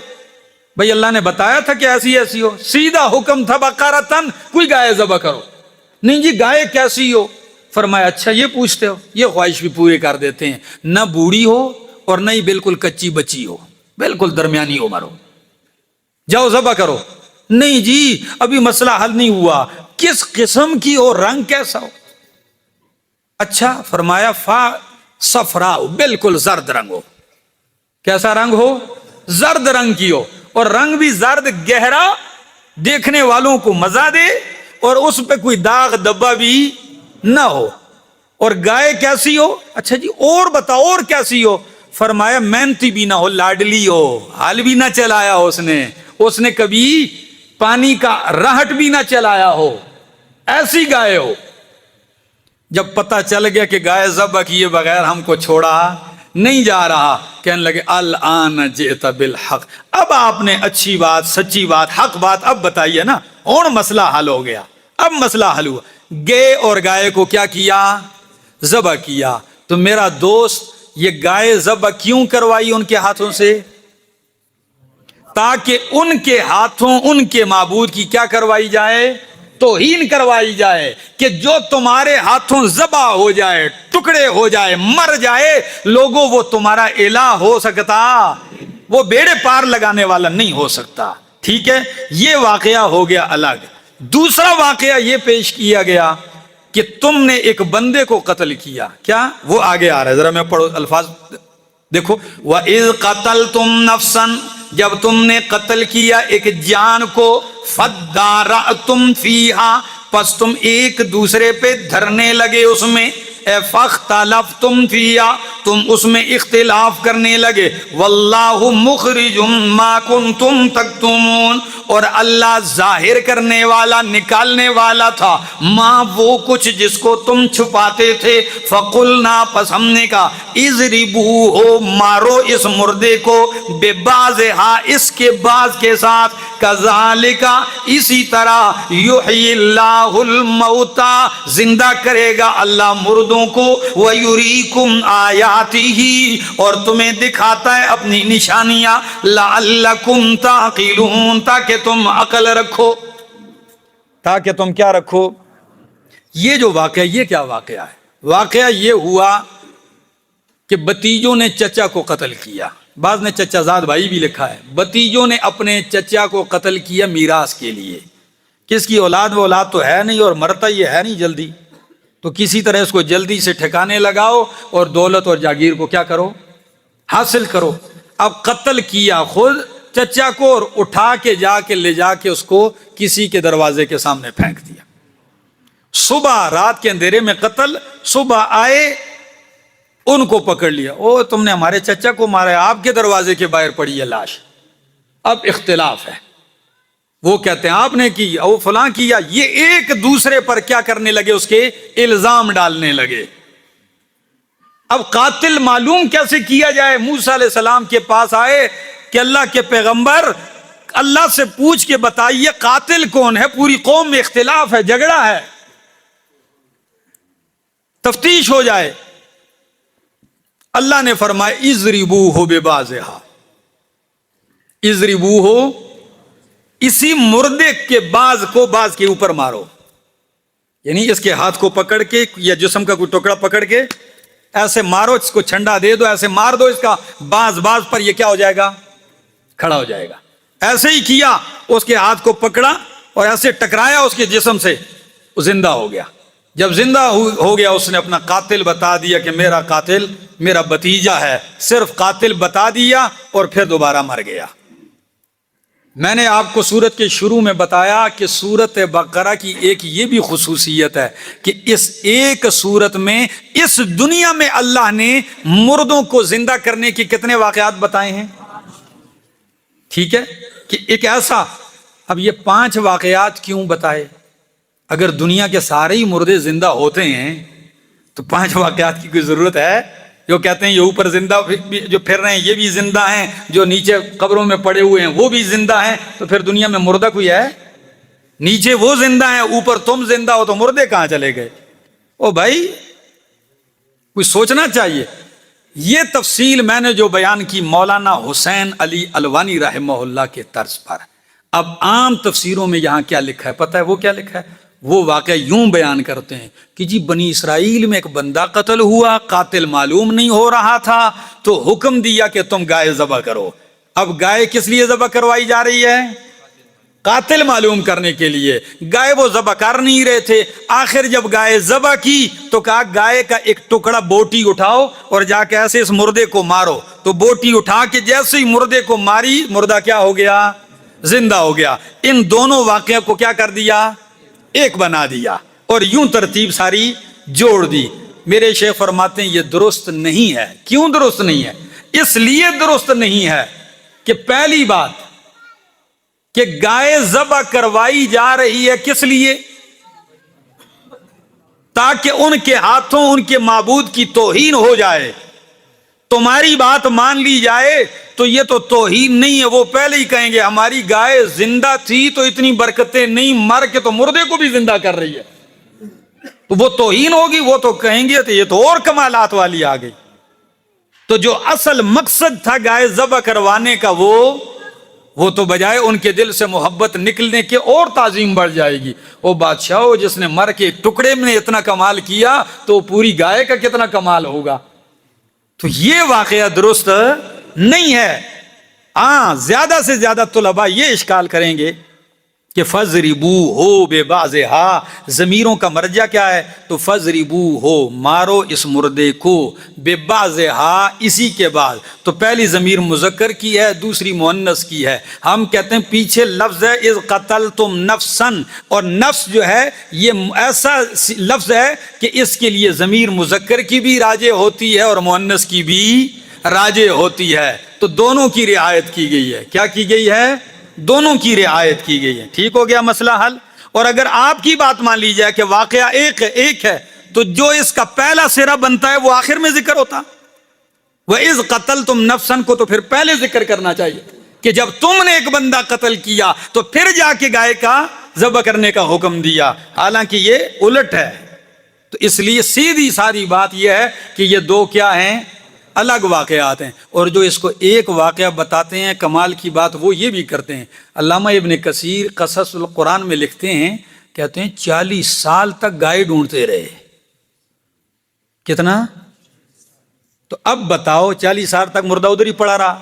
بھئی اللہ نے بتایا تھا کہ ایسی ایسی ہو، سیدھا حکم تھا بقرۃن، کوئی گائے ذبح کرو. نہیں جی گائے کیسی ہو؟ فرمایا اچھا یہ پوچھتے ہو، یہ خواہش بھی پورے کر دیتے ہیں، نہ بوڑھی ہو اور نہ ہی بالکل کچی بچی ہو، بالکل درمیانی عمر ہو، جاؤ ذبح کرو. نہیں جی ابھی مسئلہ حل نہیں ہوا، کس قسم کی ہو، رنگ کیسا ہو؟ اچھا فرمایا صفراء، بالکل زرد رنگ ہو. کیسا رنگ ہو؟ زرد رنگ کی ہو، اور رنگ بھی زرد، گہرا، دیکھنے والوں کو مزہ دے، اور اس پہ کوئی داغ دبا بھی نہ ہو. اور گائے کیسی ہو؟ اچھا جی اور بتاؤ اور کیسی ہو؟ فرمایا محنتی بھی نہ ہو، لاڈلی ہو، حال بھی نہ چلایا ہو اس نے کبھی پانی کا راہٹ بھی نہ چلایا ہو، ایسی گائے ہو. جب پتہ چل گیا کہ گائے ذبح کیے بغیر ہم کو چھوڑا نہیں جا رہا. کہنے لگے الآن جئت بالحق, اب آپ نے اچھی بات, سچی بات, حق بات اب بتائی ہے نا, اور مسئلہ حل ہو گیا. اب مسئلہ حل ہوا. گئے اور گائے کو کیا کیا؟ ذبح کیا. تو میرا دوست یہ گائے ذبح کیوں کروائی ان کے ہاتھوں سے؟ تاکہ ان کے ہاتھوں ان کے معبود کی کیا کروائی جائے؟ توہین کروائی جائے, کہ جو تمہارے ہاتھوں ذبح ہو جائے, ٹکڑے ہو جائے, مر جائے, لوگوں وہ تمہارا الہ ہو سکتا, وہ بیڑے پار لگانے والا نہیں ہو سکتا. ٹھیک ہے, یہ واقعہ ہو گیا الگ. دوسرا واقعہ یہ پیش کیا گیا کہ تم نے ایک بندے کو قتل کیا. کیا؟ وہ آگے آ رہا ہے, ذرا میں پڑھو الفاظ دیکھو. وَإِذْ قَتَلْتُمْ نَفْسًا, جب تم نے قتل کیا ایک جان کو, فَادَّارَأْتُمْ فِيهَا, پس تم ایک دوسرے پہ دھرنے لگے اس میں, فَاخْتَلَفْتُمْ فِيهَا, تم اس میں اختلاف کرنے لگے. وَاللَّهُ مُخْرِجٌ مَا كُنْتُمْ تَكْتُمُونَ, اور اللہ ظاہر کرنے والا, نکالنے والا تھا, ماں وہ کچھ جس کو تم چھپاتے تھے. فَقُلْنَا, پس ہم نے کہا, اضربوہ, مارو اس مردے کو, ببعضہا, اس کے بعض کے ساتھ, کذالک, اسی طرح, یحیی اللہ الموتى, زندہ کرے گا اللہ مردوں کو, وَیُریکم آیاتہ, اور تمہیں دکھاتا ہے اپنی نشانیاں, لعلکم تعقلون, تاکہ تم عقل رکھو, تاکہ تم کیا رکھو. یہ جو واقعہ, یہ کیا واقعہ ہے؟ واقعہ یہ ہوا کہ بتیجوں نے چچا کو قتل کیا. بعض نے چچا زاد بھائی بھی لکھا ہے. بتیجوں نے اپنے چچا کو قتل کیا میراث کے لیے. کس کی اولاد؟ وہ اولاد تو ہے نہیں, اور مرتا یہ ہے نہیں جلدی, تو کسی طرح اس کو جلدی سے ٹھکانے لگاؤ اور دولت اور جاگیر کو کیا کرو؟ حاصل کرو. اب قتل کیا خود چچا کو, اور اٹھا کے جا کے لے جا کے اس کو کسی کے دروازے کے سامنے پھینک دیا. صبح رات کے اندھیرے میں قتل, صبح آئے ان کو پکڑ لیا, او تم نے ہمارے چچا کو مارا, آپ کے دروازے کے باہر پڑی ہے لاش. اب اختلاف ہے, وہ کہتے ہیں آپ نے کی, وہ فلاں کیا. یہ ایک دوسرے پر کیا کرنے لگے؟ اس کے الزام ڈالنے لگے. اب قاتل معلوم کیسے کیا جائے؟ موسیٰ علیہ السلام کے پاس آئے کہ اللہ کے پیغمبر, اللہ سے پوچھ کے بتائیے قاتل کون ہے, پوری قوم میں اختلاف ہے, جھگڑا ہے, تفتیش ہو جائے. اللہ نے فرمایا اضربوہ ببعضہا, اضربوہ, اسی مردے کے بعض کو بعض کے اوپر مارو. یعنی اس کے ہاتھ کو پکڑ کے یا جسم کا کوئی ٹکڑا پکڑ کے ایسے مارو, اس کو چھنڈا دے دو, ایسے مار دو اس کا, بعض پر یہ کیا ہو جائے گا؟ کھڑا ہو جائے گا. ایسے ہی کیا, اس کے ہاتھ کو پکڑا اور ایسے ٹکرایا اس کے جسم سے, وہ زندہ ہو گیا. جب زندہ ہو گیا, اس نے اپنا قاتل بتا دیا کہ میرا قاتل میرا بھتیجا ہے. صرف قاتل بتا دیا اور پھر دوبارہ مر گیا. میں نے آپ کو سورت کے شروع میں بتایا کہ سورت بقرہ کی ایک یہ بھی خصوصیت ہے کہ اس ایک سورت میں اس دنیا میں اللہ نے مردوں کو زندہ کرنے کے کتنے واقعات بتائے ہیں. ٹھیک ہے, کہ ایک ایسا, اب یہ 5 واقعات کیوں بتائے؟ اگر دنیا کے سارے ہی مردے زندہ ہوتے ہیں تو 5 واقعات کی کوئی ضرورت ہے؟ جو کہتے ہیں یہ اوپر زندہ جو پھر رہے ہیں یہ بھی زندہ ہیں, جو نیچے قبروں میں پڑے ہوئے ہیں وہ بھی زندہ ہیں, تو پھر دنیا میں مردہ کوئی ہے؟ نیچے وہ زندہ ہیں, اوپر تم زندہ ہو, تو مردے کہاں چلے گئے؟ او بھائی کوئی سوچنا چاہیے. یہ تفصیل میں نے جو بیان کی مولانا حسین علی الوانی رحمہ اللہ کے طرز پر. اب عام تفسیروں میں یہاں کیا لکھا ہے پتہ ہے؟ وہ کیا لکھا ہے؟ وہ واقعہ یوں بیان کرتے ہیں کہ جی بنی اسرائیل میں ایک بندہ قتل ہوا, قاتل معلوم نہیں ہو رہا تھا, تو حکم دیا کہ تم گائے ذبح کرو. اب گائے کس لیے ذبح کروائی جا رہی ہے؟ قاتل معلوم کرنے کے لیے. گائے وہ ذبح کر نہیں رہے تھے. آخر جب گائے ذبح کی تو کہا گائے کا ایک ٹکڑا بوٹی اٹھاؤ اور جا کے ایسے اس مردے کو مارو. تو بوٹی اٹھا کے جیسے ہی مردے کو ماری, مردہ کیا ہو گیا؟ زندہ ہو گیا. ان دونوں واقعہ کو کیا کر دیا؟ ایک بنا دیا, اور یوں ترتیب ساری جوڑ دی. میرے شیخ فرماتے ہیں یہ درست نہیں ہے. کیوں درست نہیں ہے؟ اس لیے درست نہیں ہے کہ پہلی بات کہ گائے ذبح کروائی جا رہی ہے کس لیے؟ تاکہ ان کے ہاتھوں ان کے معبود کی توہین ہو جائے. تمہاری بات مان لی جائے تو یہ تو توہین نہیں ہے، وہ پہلے ہی کہیں گے ہماری گائے زندہ تھی تو اتنی برکتیں نہیں، مر کے تو مردے کو بھی زندہ کر رہی ہے، تو وہ توہین ہوگی، وہ تو کہیں گے تو یہ تو اور کمالات والی آ گئی۔ تو جو اصل مقصد تھا گائے ذبح کروانے کا وہ تو بجائے ان کے دل سے محبت نکلنے کے اور تعظیم بڑھ جائے گی۔ وہ بادشاہ ہو جس نے مر کے ایک ٹکڑے میں اتنا کمال کیا تو پوری گائے کا کتنا کمال ہوگا۔ تو یہ واقعہ درست نہیں ہے۔ ہاں زیادہ سے زیادہ طلباء یہ اشکال کریں گے کہ فَضْرِبُوهُ بِبَعْضِهَا، ضمیروں کا مرجع کیا ہے؟ تو فَضْرِبُوهُ، مارو اس مردے کو، بِبَعْضِهَا، اسی کے بعد۔ تو پہلی ضمیر مذکر کی ہے، دوسری مؤنث کی ہے۔ ہم کہتے ہیں پیچھے لفظ ہے اِذْ قَتَلْتُمْ نَفْسًا، اور نفس جو ہے یہ ایسا لفظ ہے کہ اس کے لیے ضمیر مذکر کی بھی راجع ہوتی ہے اور مؤنث کی بھی راجع ہوتی ہے، تو دونوں کی رعایت کی گئی ہے۔ کیا کی گئی ہے؟ دونوں کی رعایت کی گئی ہے۔ ٹھیک ہو گیا مسئلہ حل۔ اور اگر آپ کی بات مان لی جائے کہ واقعہ ایک ہے تو جو اس کا پہلا سرا بنتا ہے وہ آخر میں ذکر ہوتا، وَإِذْ قَتَلْتُمْ نَفْسًا کو تو پھر پہلے ذکر کرنا چاہیے کہ جب تم نے ایک بندہ قتل کیا تو پھر جا کے گائے کا ذبح کرنے کا حکم دیا، حالانکہ یہ الٹ ہے۔ تو اس لیے سیدھی ساری بات یہ ہے کہ یہ دو کیا ہیں؟ الگ واقعات ہیں۔ اور جو اس کو ایک واقعہ بتاتے ہیں کمال کی بات وہ یہ بھی کرتے ہیں۔ علامہ ابن کثیر قصص القرآن میں لکھتے ہیں، کہتے ہیں 40 سال تک گائے ڈھونڈتے رہے۔ کتنا؟ تو اب بتاؤ 40 سال تک مردہ ادھر ہی پڑا رہا؟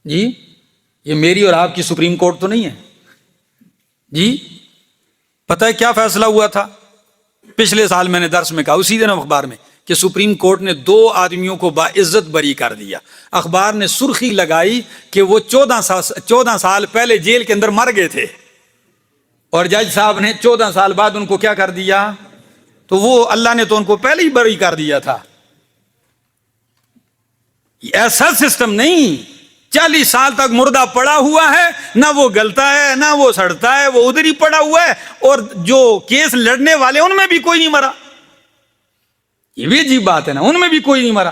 جی یہ میری اور آپ کی سپریم کورٹ تو نہیں ہے جی۔ پتہ ہے کیا فیصلہ ہوا تھا؟ پچھلے سال میں نے درس میں کہا، اسی دن اخبار میں، کہ سپریم کورٹ نے 2 آدمیوں کو باعزت بری کر دیا۔ اخبار نے سرخی لگائی کہ وہ 14 سال پہلے جیل کے اندر مر گئے تھے، اور جج صاحب نے 14 سال بعد ان کو کیا کر دیا؟ تو وہ اللہ نے تو ان کو پہلے ہی بری کر دیا تھا۔ ایسا سسٹم نہیں، 40 سال تک مردہ پڑا ہوا ہے، نہ وہ گلتا ہے نہ وہ سڑتا ہے، وہ ادھر ہی پڑا ہوا ہے، اور جو کیس لڑنے والے ان میں بھی کوئی نہیں مرا۔ یہ بھی عجیب بات ہے نا، ان میں بھی کوئی نہیں مرا،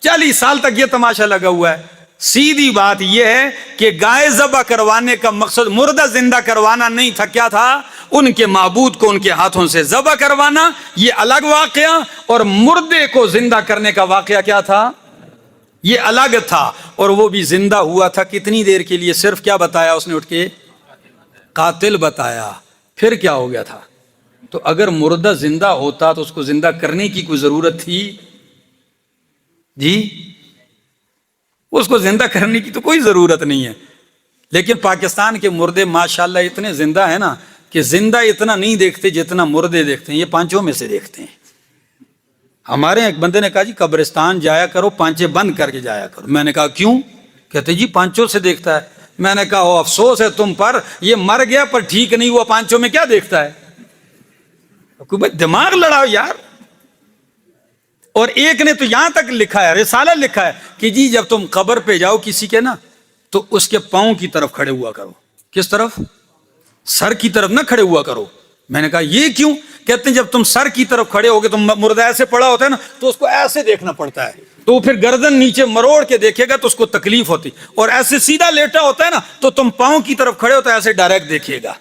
40 سال تک یہ تماشا لگا ہوا ہے۔ سیدھی بات یہ ہے کہ گائے ذبح کروانے کا مقصد مردہ زندہ کروانا نہیں تھا، کیا تھا؟ ان کے معبود کو ان کے ہاتھوں سے ذبح کروانا، یہ الگ واقعہ، اور مردے کو زندہ کرنے کا واقعہ کیا تھا؟ یہ الگ تھا۔ اور وہ بھی زندہ ہوا تھا کتنی دیر کے لیے؟ صرف کیا بتایا اس نے اٹھ کے؟ قاتل بتایا۔ پھر کیا ہو گیا تھا؟ تو اگر مردہ زندہ ہوتا تو اس کو زندہ کرنے کی کوئی ضرورت تھی؟ جی اس کو زندہ کرنے کی تو کوئی ضرورت نہیں ہے۔ لیکن پاکستان کے مردے ماشاءاللہ اتنے زندہ ہیں نا کہ زندہ اتنا نہیں دیکھتے جتنا مردے دیکھتے ہیں، یہ پانچوں میں سے دیکھتے ہیں۔ ہمارے ایک بندے نے کہا جی قبرستان جایا کرو پانچے بند کر کے جایا کرو۔ میں نے کہا کیوں؟ کہتے جی پانچوں سے دیکھتا ہے۔ میں نے کہا او افسوس ہے تم پر، یہ مر گیا پر ٹھیک نہیں ہوا، پانچوں میں کیا دیکھتا ہے؟ کوئی دماغ لڑاؤ یار۔ اور ایک نے تو یہاں تک لکھا ہے، رسالہ لکھا ہے کہ جی جب تم قبر پہ جاؤ کسی کے نا تو اس کے پاؤں کی طرف کھڑے ہوا کرو۔ کس طرف؟ سر کی طرف نہ کھڑے ہوا کرو۔ میں نے کہا یہ کیوں؟ کہتے ہیں جب تم سر کی طرف کھڑے ہوگے تو مردہ ایسے پڑا ہوتا ہے نا تو اس کو ایسے دیکھنا پڑتا ہے، تو پھر گردن نیچے مروڑ کے دیکھے گا تو اس کو تکلیف ہوتی، اور ایسے سیدھا لیٹا ہوتا ہے نا تو تم پاؤں کی طرف کھڑے ہوتا ہے ایسے ڈائریکٹ دیکھیے گا۔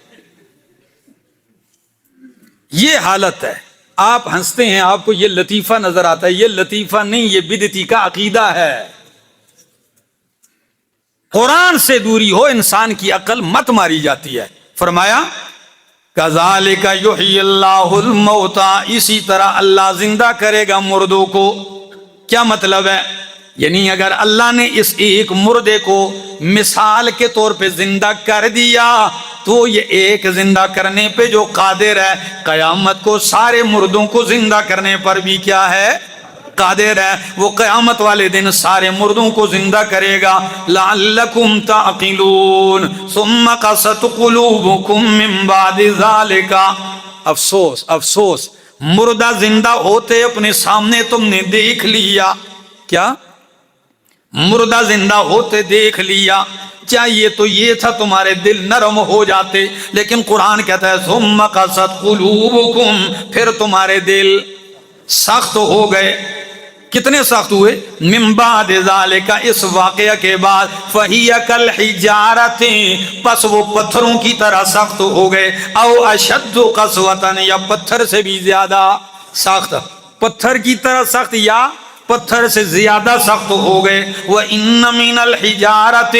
یہ حالت ہے۔ آپ ہنستے ہیں، آپ کو یہ لطیفہ نظر آتا ہے، یہ لطیفہ نہیں، یہ بدعتی کا عقیدہ ہے۔ قرآن سے دوری ہو، انسان کی عقل مت ماری جاتی ہے۔ فرمایا کذالک یحیی اللہ الموتى، اسی طرح اللہ زندہ کرے گا مردوں کو۔ کیا مطلب ہے؟ یعنی اگر اللہ نے اس ایک مردے کو مثال کے طور پہ زندہ کر دیا تو یہ ایک زندہ کرنے پہ جو قادر ہے، قیامت کو سارے مردوں کو زندہ کرنے پر بھی کیا ہے؟ قادر ہے۔ وہ قیامت والے دن سارے مردوں کو زندہ کرے گا۔ لعلکم تعقلون ثم قست قلوبکم من بعد ذالک۔ افسوس افسوس، مردہ زندہ ہوتے اپنے سامنے تم نے دیکھ لیا۔ کیا؟ مردہ زندہ ہوتے دیکھ لیا، چاہیے تو یہ تھا تمہارے دل نرم ہو جاتے، لیکن قرآن کہتا ہے ثم قست قلوبکم، پھر تمہارے دل سخت ہو گئے۔ کتنے سخت ہوئے؟ من بعد ذالک، اس واقعہ کے بعد، فہی کالحجارۃ، پس وہ پتھروں کی طرح سخت ہو گئے، او اشد قسوۃ، یا پتھر سے بھی زیادہ سخت، پتھر کی طرح سخت یا پتھر سے زیادہ سخت ہو گئے۔ وَإِنَّ مِنَ الْحِجَارَةِ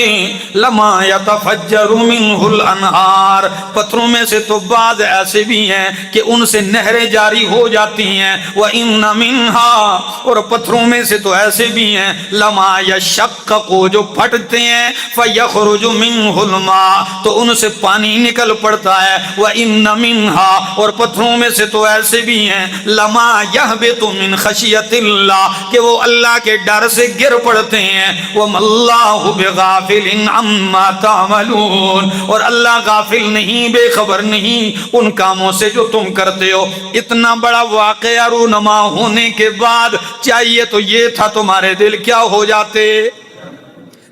لَمَا يَتَفَجَّرُ مِنْهُ الْأَنْهَارُ، پتھروں میں سے تو بعض ایسے بھی ہیں کہ ان سے نہریں جاری ہو جاتی ہیں۔ وَإِنَّ مِنْهَا، اور پتھروں میں سے تو ایسے بھی ہیں، لَمَا يَشَقَّقُ، جو پھٹتے ہیں، فَيَخْرُجُ مِنْهُ الْمَاءُ، تو ان سے پانی نکل پڑتا ہے۔ وَإِنَّ مِنْهَا، اور پتھروں میں سے تو ایسے بھی ہیں، لَمَا يَهْبِطُ مِنْ خَشْيَةِ اللَّهِ، کہ وہ اللہ کے ڈر سے گر پڑتے ہیں۔ وَمَا اللَّهُ بِغَافِلٍ عَمَّا تَعْمَلُونَ، اور اللہ غافل نہیں، بے خبر نہیں ان کاموں سے جو تم کرتے ہو۔ اتنا بڑا واقعہ رونما ہونے کے بعد چاہیے تو یہ تھا تمہارے دل کیا ہو جاتے؟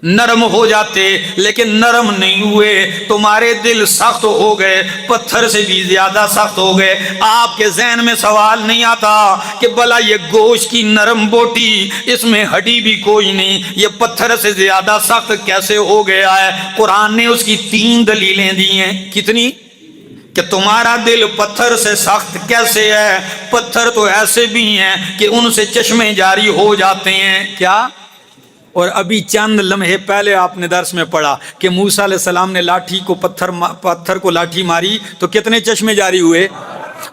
نرم ہو جاتے، لیکن نرم نہیں ہوئے، تمہارے دل سخت ہو گئے، پتھر سے بھی زیادہ سخت ہو گئے۔ آپ کے ذہن میں سوال نہیں آتا کہ بھلا یہ گوشت کی نرم بوٹی، اس میں ہڈی بھی کوئی نہیں، یہ پتھر سے زیادہ سخت کیسے ہو گیا ہے؟ قرآن نے اس کی 3 دلیلیں دی ہیں۔ کتنی؟ کہ تمہارا دل پتھر سے سخت کیسے ہے؟ پتھر تو ایسے بھی ہیں کہ ان سے چشمے جاری ہو جاتے ہیں۔ کیا؟ اور ابھی چند لمحے پہلے آپ نے درس میں پڑھا کہ موسیٰ علیہ السلام نے لاٹھی کو پتھر کو لاٹھی ماری تو کتنے چشمے جاری ہوئے؟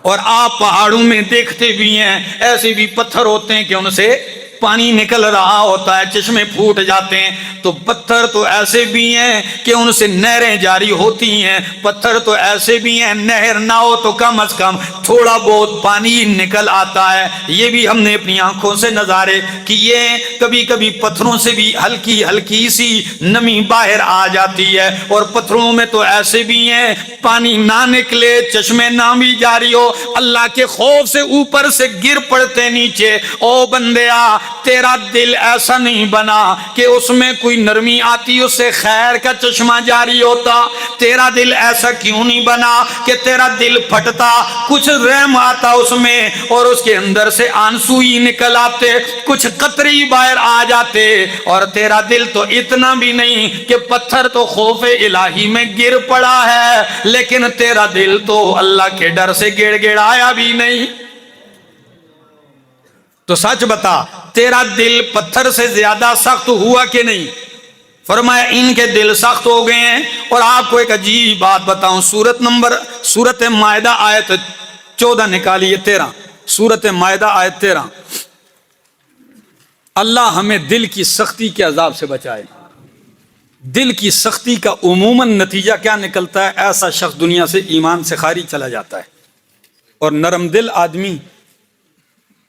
اور آپ پہاڑوں میں دیکھتے بھی ہیں ایسے بھی پتھر ہوتے ہیں کہ ان سے پانی نکل رہا ہوتا ہے، چشمے پھوٹ جاتے ہیں۔ تو پتھر تو ایسے بھی ہیں کہ ان سے نہریں جاری ہوتی ہیں، پتھر تو ایسے بھی ہیں نہر نہ ہو تو کم از کم تھوڑا بہت پانی نکل آتا ہے۔ یہ بھی ہم نے اپنی آنکھوں سے نظارے کیے، کبھی کبھی پتھروں سے بھی ہلکی ہلکی سی نمی باہر آ جاتی ہے، اور پتھروں میں تو ایسے بھی ہیں پانی نہ نکلے، چشمے نہ بھی جاری ہو، اللہ کے خوف سے اوپر سے گر پڑتے نیچے۔ او بندیا، تیرا دل ایسا نہیں بنا کہ اس میں کوئی نرمی آتی اس سے خیر کا چشمہ جاری ہوتا؟ تیرا دل ایسا کیوں نہیں بنا کہ تیرا دل پھٹتا، کچھ رحم آتا اس میں اور اس کے اندر سے آنسو ہی نکل آتے، کچھ قطری باہر آ جاتے؟ اور تیرا دل تو اتنا بھی نہیں کہ پتھر تو خوف الہی میں گر پڑا ہے، لیکن تیرا دل تو اللہ کے ڈر سے گڑ گڑایا بھی نہیں۔ تو سچ بتا، تیرا دل پتھر سے زیادہ سخت ہوا کہ نہیں؟ فرمایا ان کے دل سخت ہو گئے ہیں۔ اور آپ کو ایک عجیب بات بتاؤں، سورت مائدہ آیت 14 نکالیے، 13، سورت مائدہ آیت 13۔ اللہ ہمیں دل کی سختی کے عذاب سے بچائے۔ دل کی سختی کا عموماً نتیجہ کیا نکلتا ہے؟ ایسا شخص دنیا سے ایمان سے خارج چلا جاتا ہے۔ اور نرم دل آدمی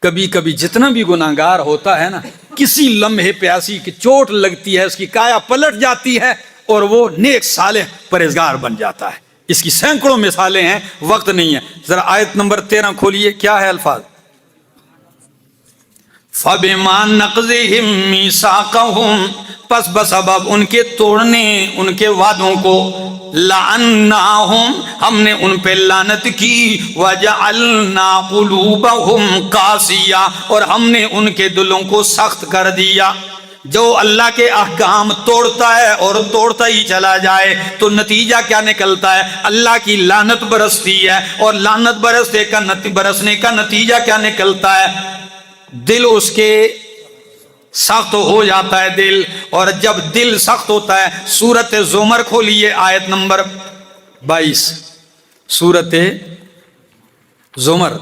کبھی کبھی جتنا بھی گناہگار ہوتا ہے نا، کسی لمحے پہ ایسی کہ چوٹ لگتی ہے، اس کی کایا پلٹ جاتی ہے اور وہ نیک صالح پرہیزگار بن جاتا ہے۔ اس کی سینکڑوں مثالیں ہیں، وقت نہیں ہے۔ ذرا آیت نمبر 13 کھولیے، کیا ہے الفاظ؟ فَبِمَا نَقْضِهِمْ مِيثَاقَهُمْ، پس بسبب ان کے توڑنے ان کے وعدوں کو، لعناہم، ہم نے ان پہ لعنت کی، وجعلنا قلوبہم قاسیہ، اور ہم نے ان کے دلوں کو سخت کر دیا۔ جو اللہ کے احکام توڑتا ہے اور توڑتا ہی چلا جائے تو نتیجہ کیا نکلتا ہے؟ اللہ کی لعنت برستی ہے، اور لعنت برسنے کا نتیجہ کیا نکلتا ہے؟ دل اس کے سخت ہو جاتا ہے دل، اور جب دل سخت ہوتا ہے، سورت زمر کھولیے آیت نمبر 22، سورت زمر۔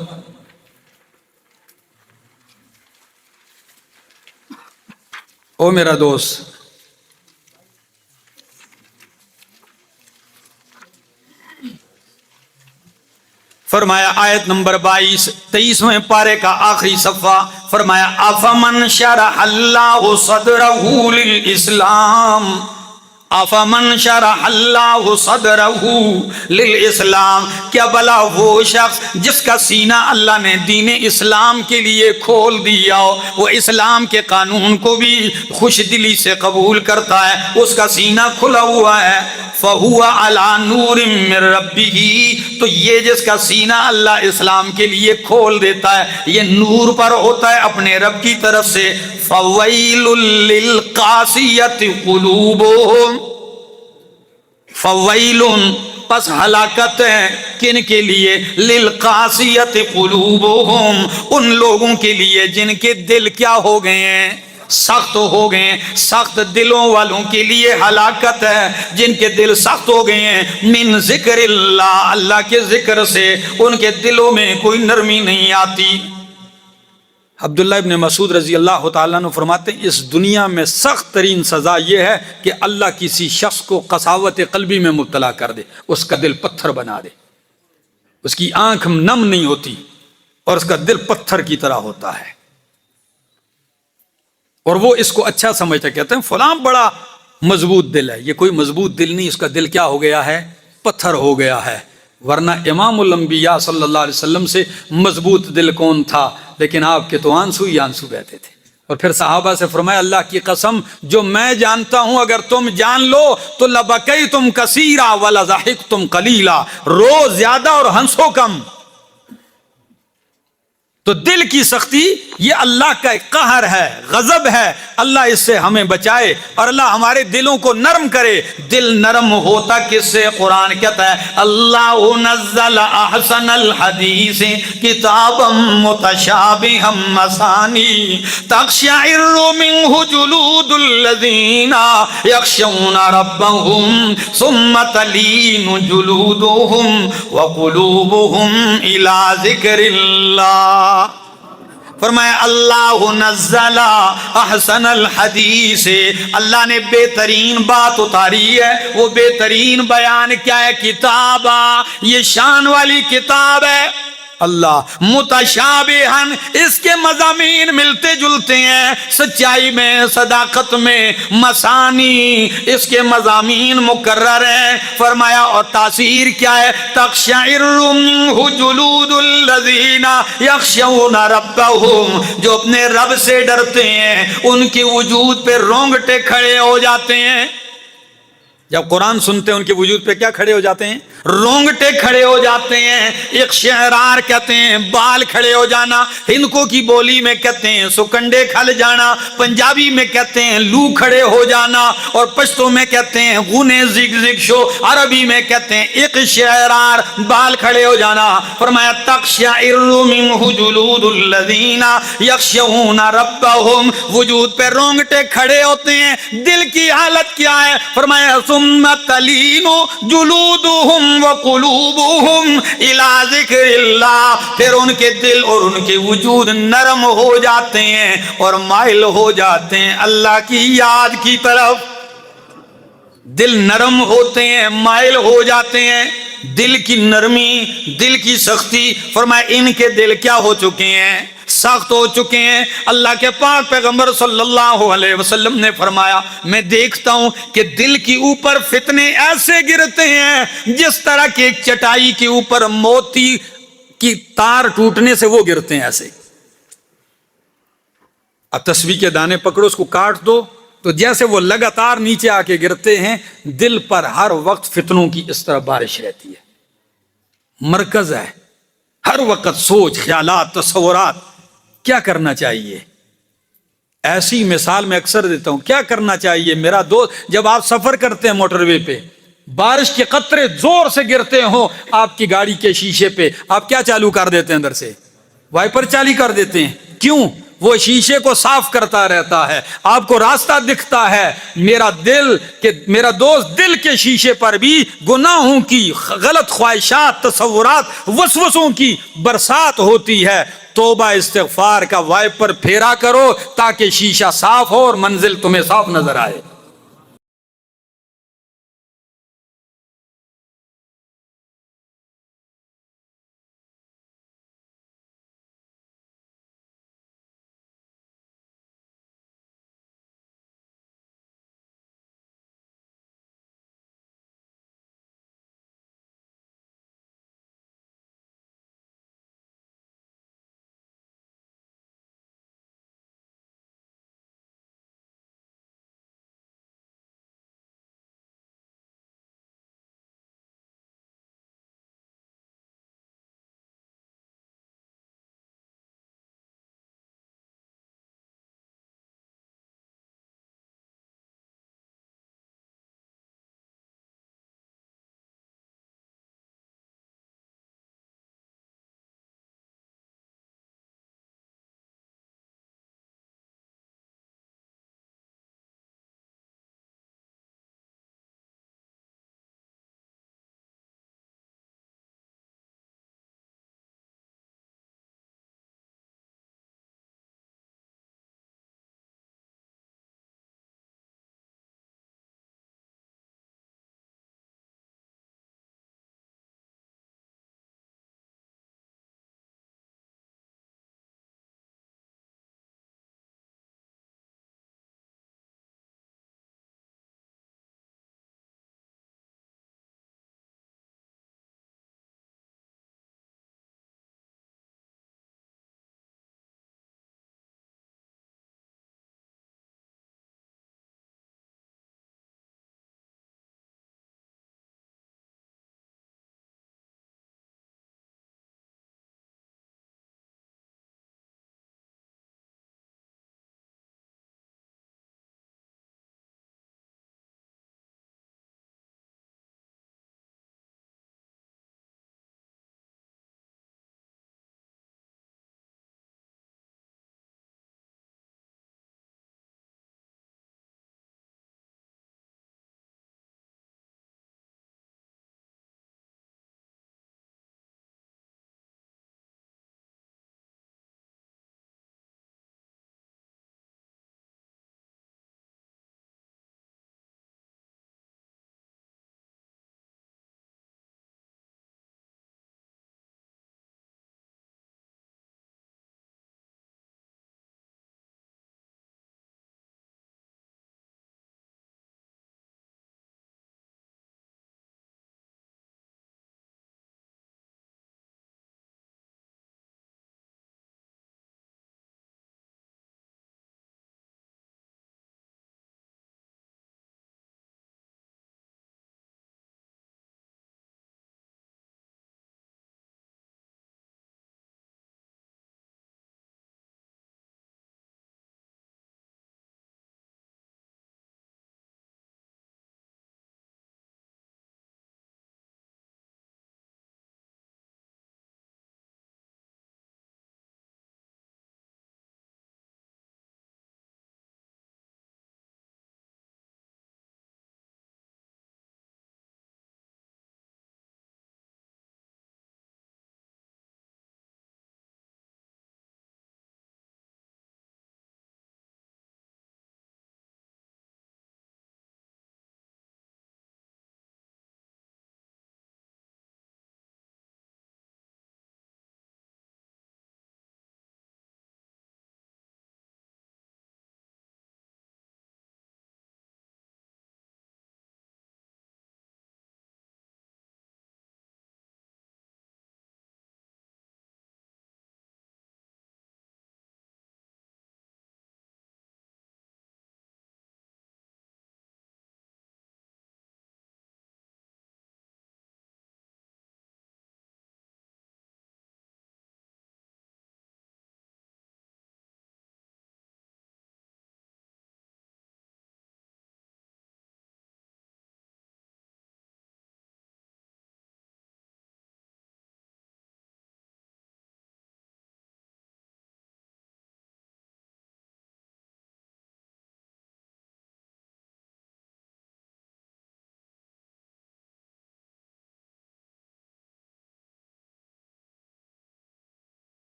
او میرا دوست، فرمایا آیت نمبر 22، 23ویں پارے کا آخری صفحہ، فرمایا افمن شرح اللہ صدرہ للاسلام، افمن شرح اللہ صدرہ للاسلام، کیا بلا وہ شخص جس کا سینہ اللہ نے دین اسلام کے لیے کھول دیا ہو، وہ اسلام کے قانون کو بھی خوش دلی سے قبول کرتا ہے، اس کا سینہ کھلا ہوا ہے، فہو علی نور من ربہ، تو یہ جس کا سینہ اللہ اسلام کے لیے کھول دیتا ہے یہ نور پر ہوتا ہے اپنے رب کی طرف سے۔ فویل للقاسیۃ قلوبہم، فویل پس ہلاکت ہے کن کے لیے؟ للقاسیۃ قلوبہم، ان لوگوں کے لیے جن کے دل کیا ہو گئے ہیں؟ سخت ہو گئے ہیں۔ سخت دلوں والوں کے لیے ہلاکت ہے، جن کے دل سخت ہو گئے ہیں من ذکر اللہ، اللہ کے ذکر سے ان کے دلوں میں کوئی نرمی نہیں آتی۔ عبداللہ ابن مسعود رضی اللہ تعالیٰ عنہ فرماتے ہیں اس دنیا میں سخت ترین سزا یہ ہے کہ اللہ کسی شخص کو قساوت قلبی میں مبتلا کر دے، اس کا دل پتھر بنا دے، اس کی آنکھ نم نہیں ہوتی اور اس کا دل پتھر کی طرح ہوتا ہے، اور وہ اس کو اچھا سمجھتا، کہتے ہیں فلاں بڑا مضبوط دل ہے، یہ کوئی مضبوط دل نہیں، اس کا دل کیا ہو گیا ہے؟ پتھر ہو گیا ہے۔ ورنہ امام الانبیاء صلی اللہ علیہ وسلم سے مضبوط دل کون تھا؟ لیکن آپ کے تو آنسو ہی آنسو بہتے تھے۔ اور پھر صحابہ سے فرمایا اللہ کی قسم جو میں جانتا ہوں اگر تم جان لو تو لبکیتم کثیرا ولضحکتم قلیلا، رو زیادہ اور ہنسو کم۔ تو دل کی سختی یہ اللہ کا ایک قہر ہے، غضب ہے، اللہ اس سے ہمیں بچائے اور اللہ ہمارے دلوں کو نرم کرے۔ دل نرم ہوتا کس سے؟ قرآن کہتا ہے اللہ نزل احسن الحدیث کتابا متشابہا مثانی تقشعر منہ جلود الذین یخشون ربہم ثم تلین جلودہم وقلوبہم الی ذکر اللہ۔ فرمایا اللہ نزل احسن الحدیث، اللہ نے بہترین بات اتاری ہے، وہ بہترین بیان کیا ہے؟ کتابہ، یہ شان والی کتاب ہے اللہ، متشابہن، اس کے مضامین ملتے جلتے ہیں، سچائی میں، صداقت میں، مثانی، اس کے مضامین مکرر ہیں۔ فرمایا اور تاثیر کیا ہے؟ تقشعر منہ جلود الذین یخشون ربہم، جو اپنے رب سے ڈرتے ہیں ان کے وجود پہ رونگٹے کھڑے ہو جاتے ہیں۔ جب قرآن سنتے ہیں ان کے وجود پہ کیا کھڑے ہو جاتے ہیں؟ رونگٹے کھڑے ہو جاتے ہیں۔ ایک شعرار کہتے ہیں بال کھڑے ہو جانا، ہندکوں کی بولی میں کہتے ہیں سکنڈے کھل جانا، پنجابی میں کہتے ہیں لو کھڑے ہو جانا، اور پشتو میں کہتے ہیں غنے زگ زگ شو، عربی میں کہتے ہیں ایک شعرار بال کھڑے ہو جانا۔ فرمایا تقشعر منہ جلود الذین یخشون ربہم، وجود پہ رونگٹے کھڑے ہوتے ہیں۔ دل کی حالت کیا ہے؟ فرمایا ثم تلین جلودہم وقلوبہم الی ذکر اللہ، پھر ان کے دل اور ان کے وجود نرم ہو جاتے ہیں اور مائل ہو جاتے ہیں اللہ کی یاد کی طرف۔ دل نرم ہوتے ہیں، مائل ہو جاتے ہیں۔ دل کی نرمی، دل کی سختی، فرمایا ان کے دل کیا ہو چکے ہیں؟ سخت ہو چکے ہیں۔ اللہ کے پاک پیغمبر صلی اللہ علیہ وسلم نے فرمایا میں دیکھتا ہوں کہ دل کے اوپر فتنے ایسے گرتے ہیں جس طرح کہ ایک چٹائی کے اوپر موتی کی تار ٹوٹنے سے وہ گرتے ہیں ایسے۔ اب تسبیح کے دانے پکڑو، اس کو کاٹ دو تو جیسے وہ لگاتار نیچے آ کے گرتے ہیں، دل پر ہر وقت فتنوں کی اس طرح بارش رہتی ہے، مرکز ہے ہر وقت سوچ، خیالات، تصورات۔ کیا کرنا چاہیے؟ ایسی مثال میں اکثر دیتا ہوں، کیا کرنا چاہیے میرا دوست؟ جب آپ سفر کرتے ہیں موٹر وے پہ، بارش کے قطرے زور سے گرتے ہوں آپ کی گاڑی کے شیشے پہ، آپ کیا چالو کر دیتے ہیں؟ اندر سے وائپر چالی کر دیتے ہیں۔ کیوں؟ وہ شیشے کو صاف کرتا رہتا ہے، آپ کو راستہ دکھتا ہے۔ میرا دل کہ میرا دوست دل کے شیشے پر بھی گناہوں کی، غلط خواہشات، تصورات، وسوسوں کی برسات ہوتی ہے۔ توبہ استغفار کا وائپر پھیرا کرو تاکہ شیشہ صاف ہو اور منزل تمہیں صاف نظر آئے۔